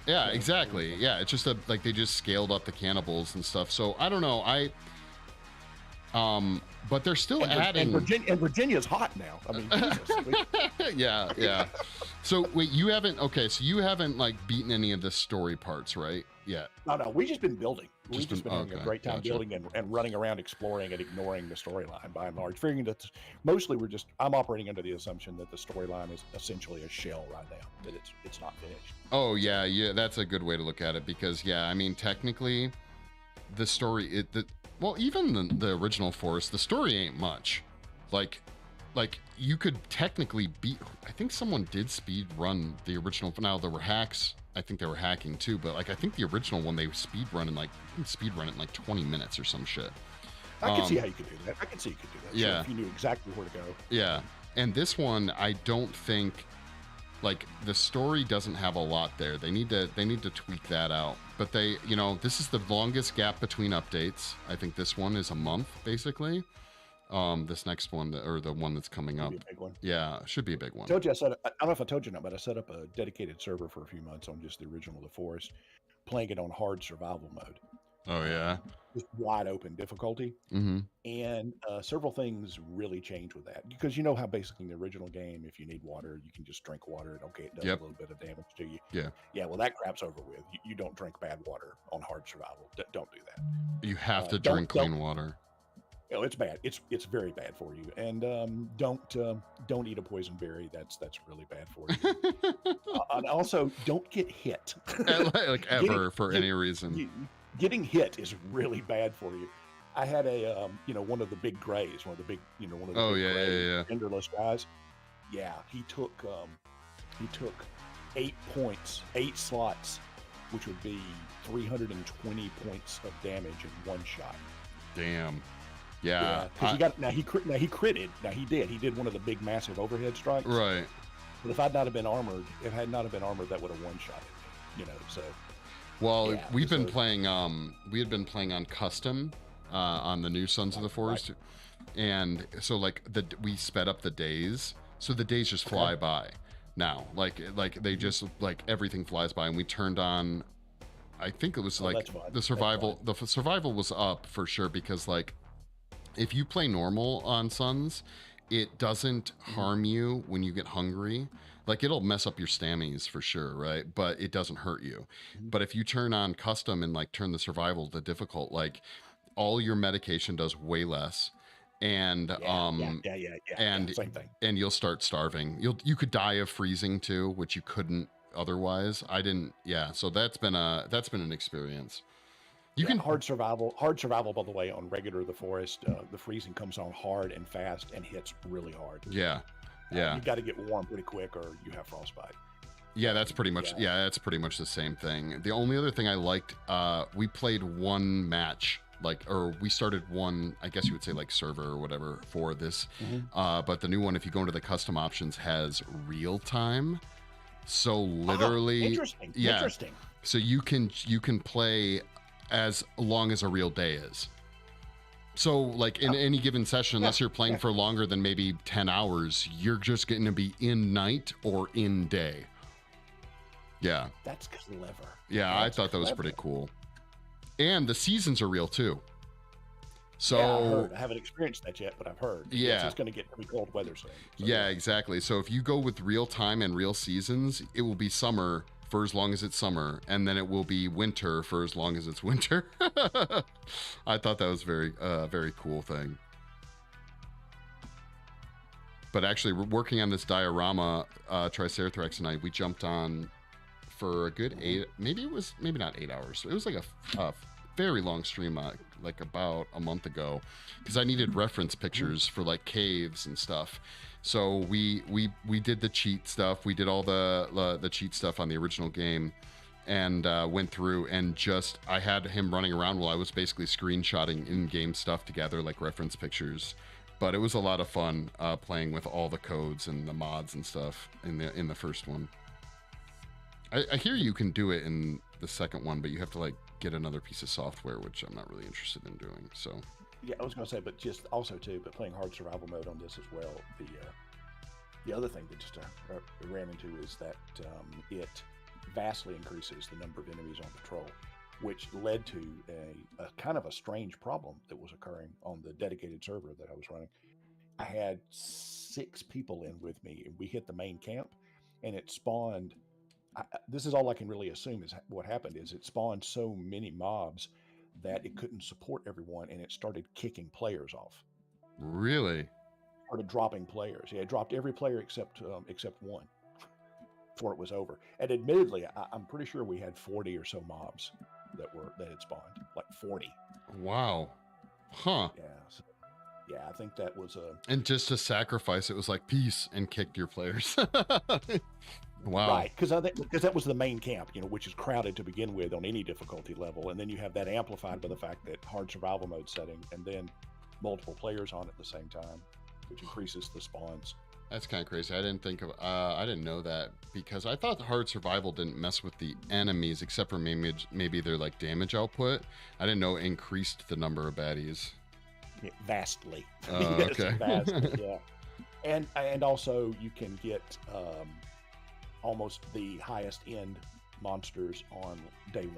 exactly. Yeah, it's just they just scaled up the cannibals and stuff. So I don't know. But they're still adding. And Virginia's hot now. I mean, Jesus. Yeah. So wait, you haven't beaten any of the story parts, right? Yet? No. We've just been building. We've just been having a great time building and running around exploring and ignoring the storyline by and large. Figuring that mostly I'm operating under the assumption that the storyline is essentially a shell right now, that it's not finished. Oh yeah, that's a good way to look at it, because I mean, technically, the story even the original Forest, the story ain't much. You could technically beat. I think someone did speed run the original. Now there were hacks. I think they were hacking too, but I think the original one they speed run in 20 minutes or some shit. I can see how you could do that. Yeah, if you knew exactly where to go. Yeah, and this one I don't think. The story doesn't have a lot there. They need to tweak that out. But this is the longest gap between updates. I think this one is a month, basically. This next one, or the one that's coming up. Be a big one. Yeah, should be a big one. I don't know if I told you or not, but I set up a dedicated server for a few months on just the original The Forest, playing it on hard survival mode. Oh yeah, just wide open difficulty. Mm-hmm. And several things really change with that, because how basically in the original game, if you need water, you can just drink water, and it does a little bit of damage to you. Yeah. Well, that crap's over with. You don't drink bad water on hard survival. Don't do that. You have to drink clean water. It's bad. It's very bad for you. And don't eat a poison berry. That's really bad for you. And also, don't get hit. Ever for any reason. Getting hit is really bad for you. I had one of the big grays, one of the big genderless guys. Yeah, he took 8 points, 8 slots which would be 320 points of damage in one shot. Damn. Yeah. Because he critted. Now he did one of the big massive overhead strikes. Right. But if had not have been armored, that would have one shot it. So. Well, we had been playing on custom on the new Sons of the Forest, and so like we sped up the days, so the days just fly by now. Like they just like everything flies by, and we turned on. I think it was the survival. The survival was up for sure because like if you play normal on Sons, it doesn't harm you when you get hungry. Like it'll mess up your stammies for sure, right? But it doesn't hurt you. But if you turn on custom and like turn the survival to difficult, like all your medication does way less, and same thing. And you'll start starving. You could die of freezing too, which you couldn't otherwise. I didn't. Yeah, so that's been an experience. You can hard survival. By the way, on regular the forest, the freezing comes on hard and fast and hits really hard. Yeah. You got to get warm pretty quick, or you have frostbite. Yeah, that's pretty much. Yeah, that's pretty much the same thing. The only other thing I liked, we played one match, or we started one, I guess you would say like server or whatever for this. But the new one, if you go into the custom options, has real time. So literally, interesting. So you can play as long as a real day is. So like in any given session, unless you're playing for longer than maybe 10 hours, you're just going to be in night or in day. Yeah. That's clever. Yeah, I thought that was pretty cool. And the seasons are real too. So I've heard. I haven't experienced that yet, but I've heard. Yeah. It's going to get pretty cold weather soon. So yeah, exactly. So if you go with real time and real seasons, it will be summer for as long as it's summer, and then it will be winter for as long as it's winter. I thought that was very cool thing. But actually, we're working on this diorama Triceratops tonight. We jumped on for a good 8, maybe not 8 hours. It was like a very long stream, like about a month ago, because I needed reference pictures for like caves and stuff. So we did the cheat stuff. We did all the cheat stuff on the original game, and went through and I had him running around while I was basically screenshotting in-game stuff to gather like reference pictures. But it was a lot of fun playing with all the codes and the mods and stuff in the first one. I hear you can do it in the second one, but you have to like get another piece of software, which I'm not really interested in doing. So. Yeah, I was going to say, but just also too, but playing hard survival mode on this as well. The other thing that just ran into is that it vastly increases the number of enemies on patrol, which led to a kind of a strange problem that was occurring on the dedicated server that I was running. I had 6 people in with me, and we hit the main camp, and it spawned. This is all I can really assume is what happened. Is it spawned so many mobs that it couldn't support everyone, and it started kicking players off. Really? Started dropping players. Yeah, it dropped every player except one before it was over. And admittedly, I'm pretty sure we had 40 or so mobs that had spawned, like 40. Wow. Huh. Yeah. So, yeah, I think that was And just to sacrifice, it was like peace and kicked your players. Wow. Right, because that was the main camp, which is crowded to begin with on any difficulty level, and then you have that amplified by the fact that hard survival mode setting, and then multiple players on at the same time, which increases the spawns. That's kind of crazy. I didn't know that, because I thought the hard survival didn't mess with the enemies except for maybe their like damage output. I didn't know it increased the number of baddies. Yeah, vastly. Yes, okay. Vastly, yeah. And also you can get almost the highest end monsters on day 1.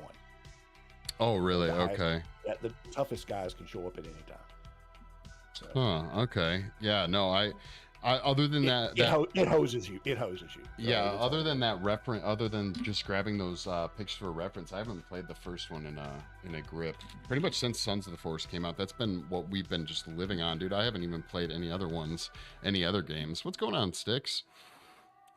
Oh, really? Okay. Yeah, the toughest guys can show up at any time. So, okay. Yeah, no, I other than that, it hoses you. Yeah, other than just grabbing those pictures for reference, I haven't played the first one in a grip. Pretty much since Sons of the Forest came out, that's been what we've been just living on, dude. I haven't even played any other games. What's going on, Sticks?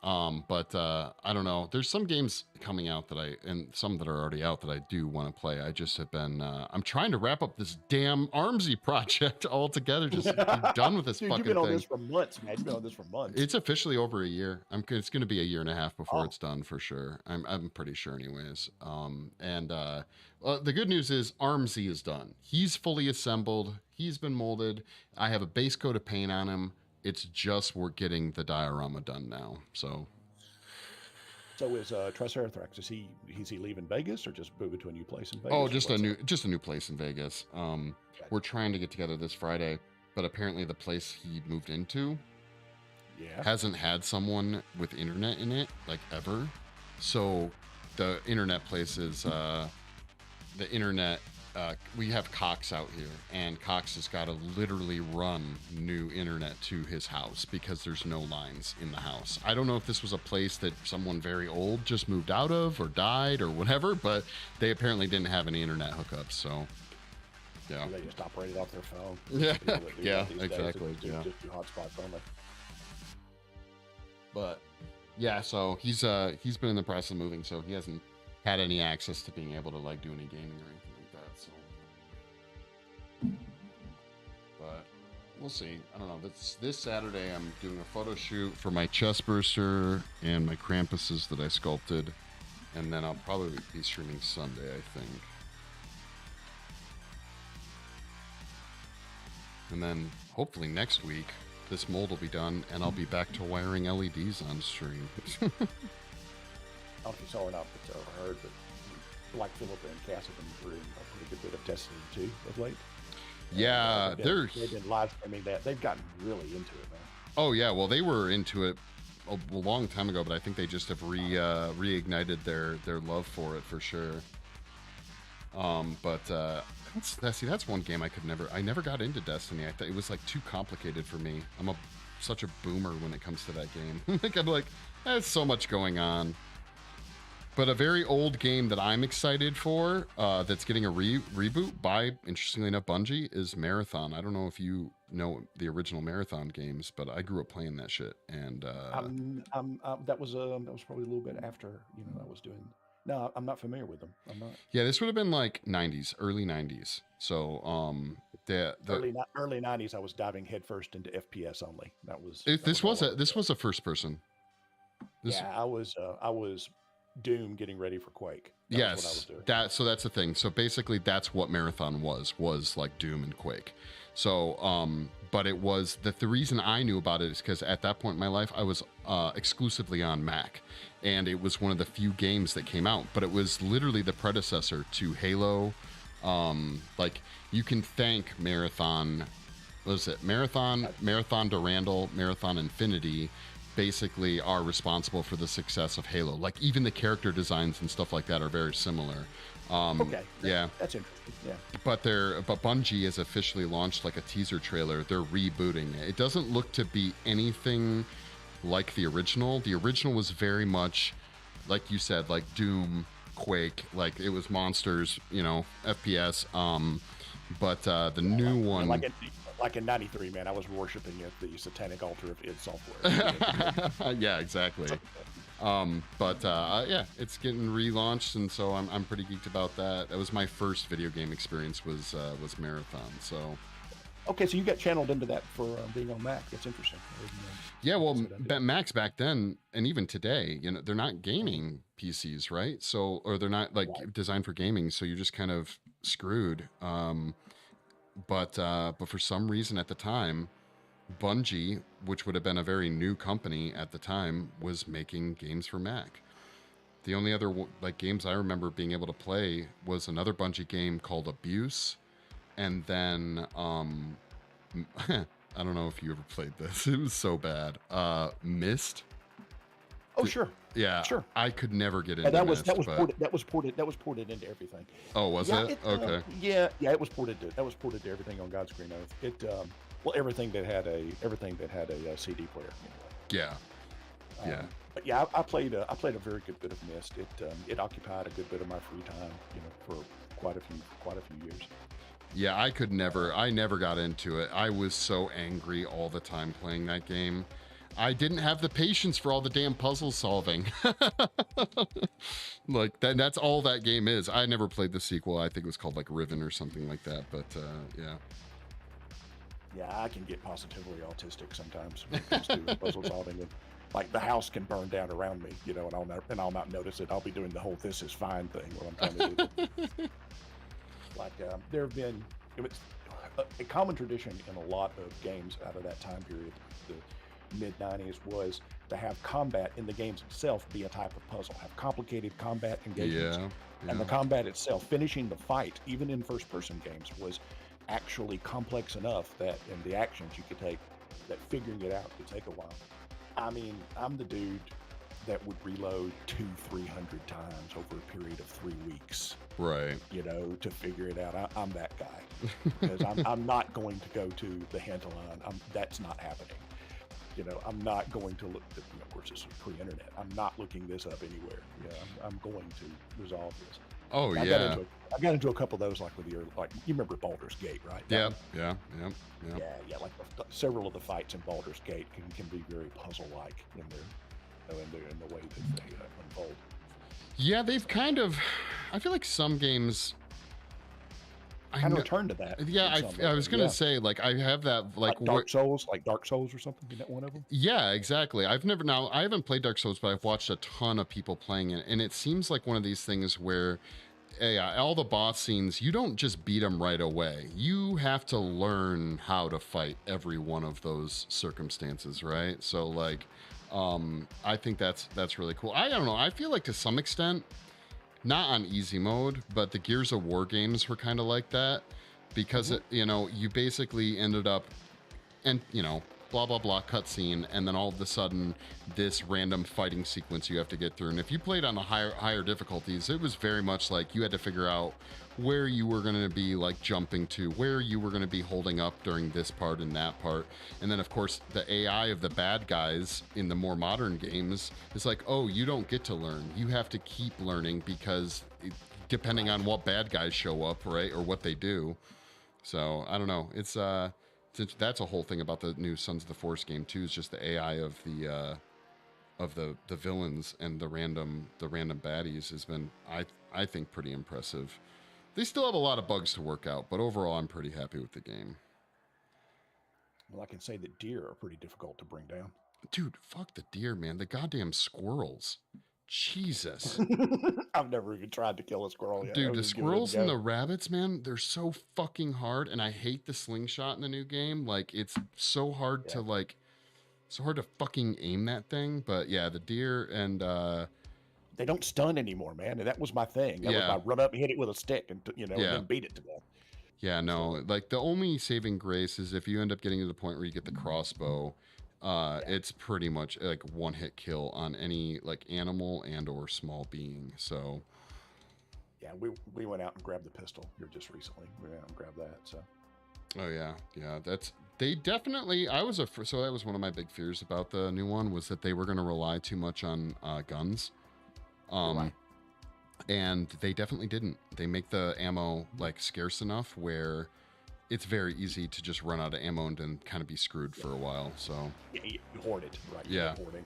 But I don't know. There's some games coming out and some that are already out that I do want to play. I just have been, I'm trying to wrap up this damn Armsy project altogether. Just be done with this Dude, fucking you've been on thing. this for months, man. You've been on this for months. It's officially over a year. It's going to be a year and a half before it's done for sure. I'm pretty sure anyways. The good news is Armsy is done. He's fully assembled. He's been molded. I have a base coat of paint on him. It's just we're getting the diorama done now. So is Triceratops, is he leaving Vegas or just moving to a new place in Vegas? Oh, just a new place in Vegas. We're trying to get together this Friday, but apparently the place he moved into hasn't had someone with internet in it like ever. So the internet place is the internet. We have Cox out here, and Cox has got to literally run new internet to his house because there's no lines in the house. I don't know if this was a place that someone very old just moved out of or died or whatever, but they apparently didn't have any internet hookups. So, yeah. They just operated off their phone. Yeah, exactly. Just do hotspots only. But yeah, so he's been in the process of moving, so he hasn't had any access to being able to like do any gaming or anything. But we'll see. I don't know. This Saturday I'm doing a photo shoot for my chest burster and my Krampuses that I sculpted, and then I'll probably be streaming Sunday, I think. And then hopefully next week this mold will be done and I'll be back to wiring LEDs on stream. I don't know if you saw or not, but I heard that Black Phillip and Cass have been doing a pretty good bit of Destiny 2 of late. Yeah, they've been live streaming that. They've gotten really into it, man. Oh yeah, well they were into it a long time ago, but I think they just have reignited their love for it for sure. That's one game I never got into Destiny. I thought it was like too complicated for me. I'm such a boomer when it comes to that game. I'm like, there's so much going on. But a very old game that I'm excited for, that's getting a reboot by, interestingly enough, Bungie, is Marathon. I don't know if you know the original Marathon games, but I grew up playing that shit. And that was probably a little bit after I was doing. No, I'm not familiar with them. I'm not. Yeah, this would have been like early 90s. So the early 90s, I was diving headfirst into FPS only. This was a first person. I was Doom getting ready for Quake. Yes, what I was doing. So that's the thing. So basically that's what Marathon was like Doom and Quake. So but it was the reason I knew about it is because at that point in my life I was exclusively on Mac, and it was one of the few games that came out, but it was literally the predecessor to Halo. Like you can thank Marathon, what is it, Marathon Durandal, Marathon Infinity basically are responsible for the success of Halo. Like even the character designs and stuff like that are very similar. Yeah, that's interesting. Yeah, but Bungie has officially launched like a teaser trailer. They're rebooting it. It doesn't look to be anything like the original. The original was very much, like you said, like Doom, Quake, like it was monsters, FPS. But the new one, like in '93, man, I was worshiping at the satanic altar of id Software. Yeah, exactly. Yeah, it's getting relaunched, and so I'm pretty geeked about that. That was my first video game experience was Marathon. So. Okay, so you got channeled into that for being on Mac. That's interesting. Yeah, well, Macs back then and even today, they're not gaming PCs, right? So, or they're not like designed for gaming, so you're just kind of screwed. But for some reason at the time, Bungie, which would have been a very new company at the time, was making games for Mac. The only other games I remember being able to play was another Bungie game called Abuse, and then I don't know if you ever played this. It was so bad. Myst. Oh, sure. Yeah, sure. I could never get into Myst. That was ported into everything. Oh, was it? Okay. It was ported to everything on God's green earth. Everything that had a CD player. Yeah. But yeah, I played a very good bit of Myst. It occupied a good bit of my free time, for quite a few years. Yeah, I never got into it. I was so angry all the time playing that game. I didn't have the patience for all the damn puzzle solving. Like that's all that game is. I never played the sequel. I think it was called like Riven or something like that, but yeah. Yeah, I can get positively autistic sometimes when it comes to puzzle solving. And, like, the house can burn down around me, you know, and I'll not notice it. I'll be doing the whole "this is fine" thing while I'm trying to do it. Like, there have been, it was a common tradition in a lot of games out of that time period, the mid 90s, was to have combat in the games itself be a type of puzzle, have complicated combat engagements. Yeah. And the combat itself, finishing the fight, even in first-person games, was actually complex enough that in the actions you could take, that figuring it out could take a while. I mean, I'm the dude that would reload 200-300 times over a period of 3 weeks. Right. You know, to figure it out. I'm that guy. Because I'm not going to go to the Hentalon. That's not happening. You know, I'm not going to look, of course, this is pre-internet. I'm not looking this up anywhere. Yeah, I'm going to resolve this. Oh, I yeah. I got into a couple of those, like with your, like, you remember Baldur's Gate, right? Yeah. Like several of the fights in Baldur's Gate can be very puzzle-like in the way that they unfold. Yeah, they've kind of, I feel like some games kind of return to that. Yeah, I was gonna say, like, I have that, like Dark Souls or something. Isn't that one of them? Yeah, exactly. I haven't played Dark Souls, but I've watched a ton of people playing it, and it seems like one of these things where, yeah, all the boss scenes, you don't just beat them right away. You have to learn how to fight every one of those circumstances, right? So, like, I think that's really cool. I don't know. I feel like to some extent, not on easy mode, but the Gears of War games were kind of like that, because you basically ended up, and blah blah blah cutscene, and then all of a sudden this random fighting sequence you have to get through. And if you played on the higher difficulties, it was very much like you had to figure out where you were going to be, like, jumping to, where you were going to be holding up during this part and that part. And then of course the AI of the bad guys in the more modern games is like, oh, you don't get to learn, you have to keep learning, because depending on what bad guys show up, right, or what they do. So I don't know, it's that's a whole thing about the new Sons of the Force game too, is just the AI of the villains and the random baddies has been, I think, pretty impressive. They still have a lot of bugs to work out, but overall I'm pretty happy with the game. Well, I can say that deer are pretty difficult to bring down. Dude, fuck the deer, man. The goddamn squirrels. Jesus. I've never even tried to kill a squirrel yet. Dude, the squirrels and the rabbits, man, they're so fucking hard, and I hate the slingshot in the new game. Like, it's so hard to fucking aim that thing. But yeah, the deer and they don't stun anymore, man. And that was my thing. I run up and hit it with a stick and and then beat it to death. Yeah, no, like the only saving grace is if you end up getting to the point where you get the crossbow. It's pretty much like one hit kill on any, like, animal and or small being. So yeah, we went out and grabbed the pistol here just recently. We went out and grabbed that. So oh yeah, they definitely, so that was one of my big fears about the new one, was that they were going to rely too much on guns. And they definitely didn't. They make the ammo, like, scarce enough where it's very easy to just run out of ammo and then kind of be screwed for a while. So yeah, you hoard it, right? Yeah. Hoarding.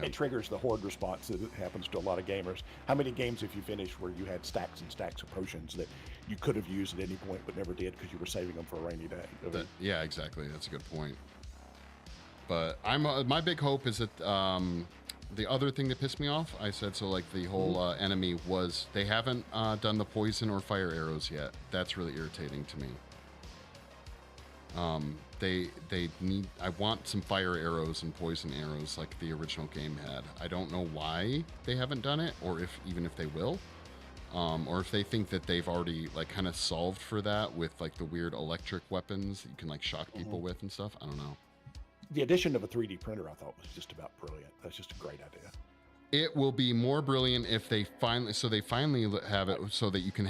It triggers the hoard response that happens to a lot of gamers. How many games have you finished where you had stacks and stacks of potions that you could have used at any point but never did because you were saving them for a rainy day? Yeah, exactly. That's a good point. But my big hope is that the other thing that pissed me off, I said, so like the whole enemy was, they haven't done the poison or fire arrows yet. That's really irritating to me. They need, I want some fire arrows and poison arrows like the original game had. I don't know why they haven't done it, or even if they will, or if they think that they've already, like, kind of solved for that with, like, the weird electric weapons that you can, like, shock people with and stuff. I don't know. The addition of a 3D printer, I thought, was just about brilliant. That's just a great idea. It will be more brilliant if they finally have it so that you can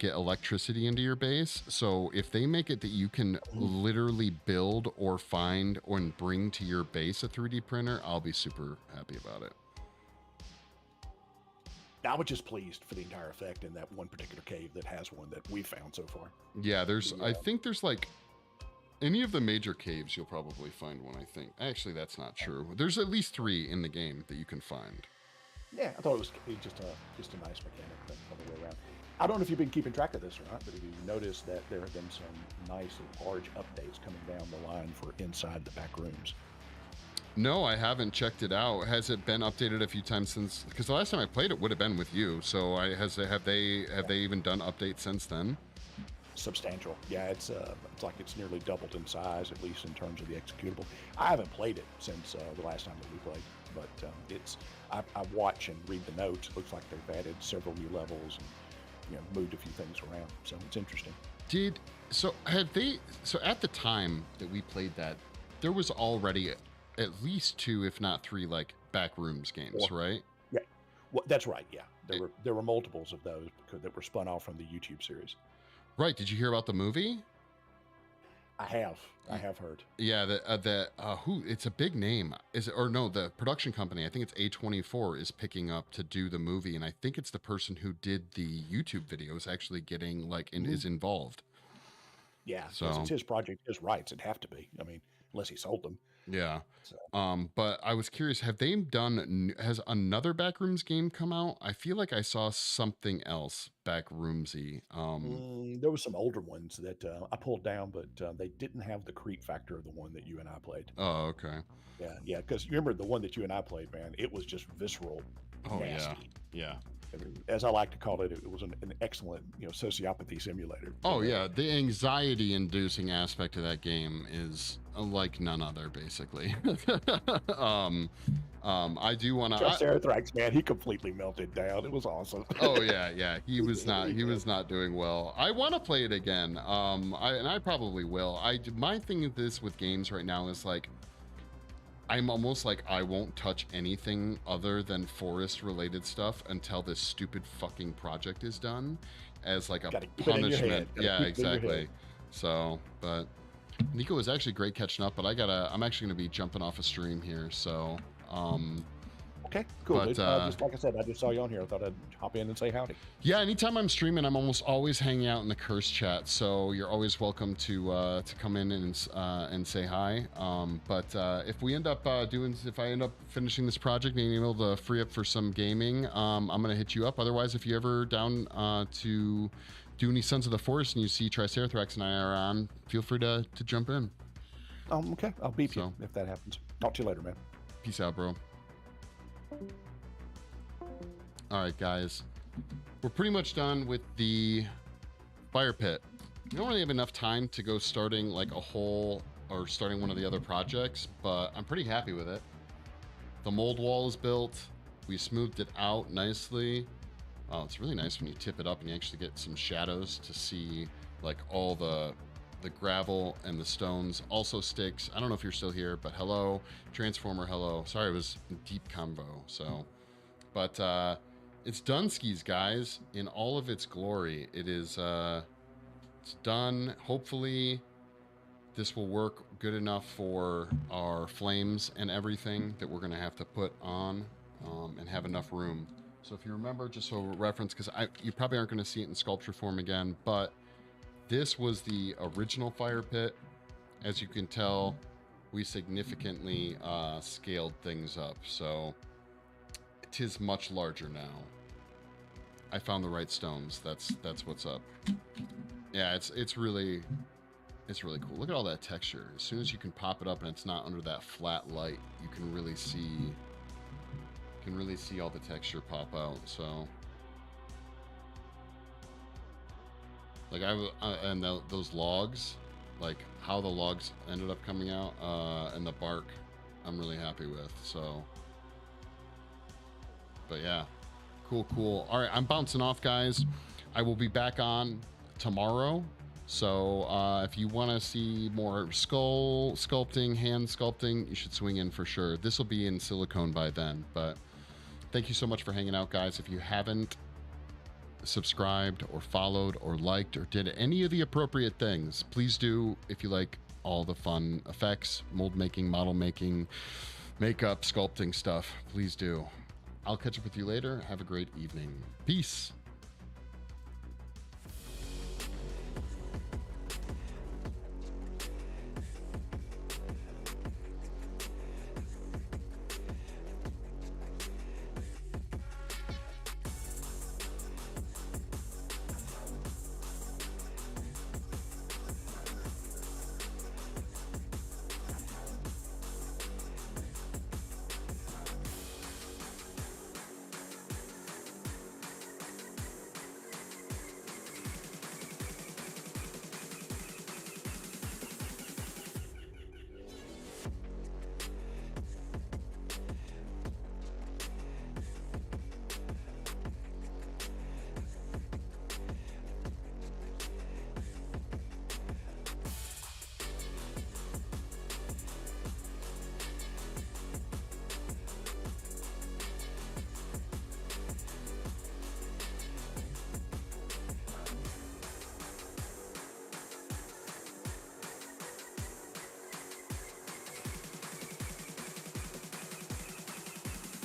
get electricity into your base. So if they make it that you can literally build or find or bring to your base a 3D printer, I'll be super happy about it. I was just pleased for the entire effect in that one particular cave that has one that we found so far. Yeah, I think there's like, Any of the major caves, you'll probably find one, I think. Actually, that's not true. There's at least 3 in the game that you can find. Yeah, I thought it was just a nice mechanic all the way around. I don't know if you've been keeping track of this or not, but have you noticed that there have been some nice large updates coming down the line for inside the back rooms? No, I haven't checked it out. Has it been updated a few times since? Because the last time I played it would have been with you. So have they even done updates since then? Substantial. Yeah, it's like it's nearly doubled in size, at least in terms of the executable. I haven't played it since the last time that we played, but I watch and read the notes. It looks like they've added several new levels and moved a few things around. So it's interesting. So at the time that we played that, there was already at least 2, if not 3, like backrooms games, right? Yeah, well, that's right. Yeah, there were multiples of those that were spun off from the YouTube series. Right. Did you hear about the movie? I have heard. Yeah, it's a big name. Is it, or no, the production company, I think it's A24, is picking up to do the movie, and I think it's the person who did the YouTube videos actually getting is involved. Yeah, so it's his project, his rights. It'd have to be. I mean, unless he sold them. Yeah. So. But I was curious, has another Backrooms game come out? I feel like I saw something else Backroomsy. There was some older ones that I pulled down, but they didn't have the creep factor of the one that you and I played. Oh, okay. Yeah, because you remember the one that you and I played, man, it was just visceral. Oh, nasty. Yeah. As I like to call it, it was an excellent, sociopathy simulator. Oh yeah, the anxiety-inducing aspect of that game is like none other, basically. I do want to. Triceratops, man, he completely melted down. It was awesome. Oh yeah, he was not doing well. I want to play it again. I probably will. My thing with games right now is like, I'm almost like I won't touch anything other than forest related stuff until this stupid fucking project is done, as like a punishment. Yeah, exactly. So, but Nico was actually great catching up, but I'm actually gonna be jumping off a stream here, so okay, cool. But, just like I said, I just saw you on here. I thought I'd hop in and say howdy. Yeah, anytime I'm streaming, I'm almost always hanging out in the curse chat, so you're always welcome to come in and say hi. But if I end up finishing this project and being able to free up for some gaming, I'm gonna hit you up. Otherwise, if you're ever down to do any Sons of the Forest and you see Triceratops and I are on, feel free to jump in. Okay, I'll beep you if that happens. Talk to you later, man. Peace out, bro. All right, guys, we're pretty much done with the fire pit. We don't really have enough time to go starting like starting one of the other projects, but I'm pretty happy with it. The mold wall is built. We smoothed it out nicely. Oh, it's really nice when you tip it up and you actually get some shadows to see like all the gravel and the stones. Also sticks. I don't know if you're still here, but hello, Transformer, hello. Sorry, it was in deep convo. So, but it's done, skis, guys, in all of its glory. It is it's done. Hopefully this will work good enough for our flames and everything that we're gonna have to put on and have enough room. So if you remember, just so reference, because you probably aren't gonna see it in sculpture form again, but this was the original fire pit. As you can tell, we significantly scaled things up, so it is much larger now. I found the right stones. That's what's up. Yeah, it's really cool. Look at all that texture. As soon as you can pop it up and it's not under that flat light, you can really see all the texture pop out. So like those logs, like how the logs ended up coming out, and the bark, I'm really happy with. So, but yeah, cool. All right, I'm bouncing off, guys. I will be back on tomorrow. So if you want to see more sculpting, hand sculpting, you should swing in for sure. This will be in silicone by then. But thank you so much for hanging out, guys. If you haven't subscribed or followed or liked or did any of the appropriate things, please do. If you like all the fun effects, mold making, model making, makeup, sculpting stuff, please do. I'll catch up with you later. Have a great evening. Peace.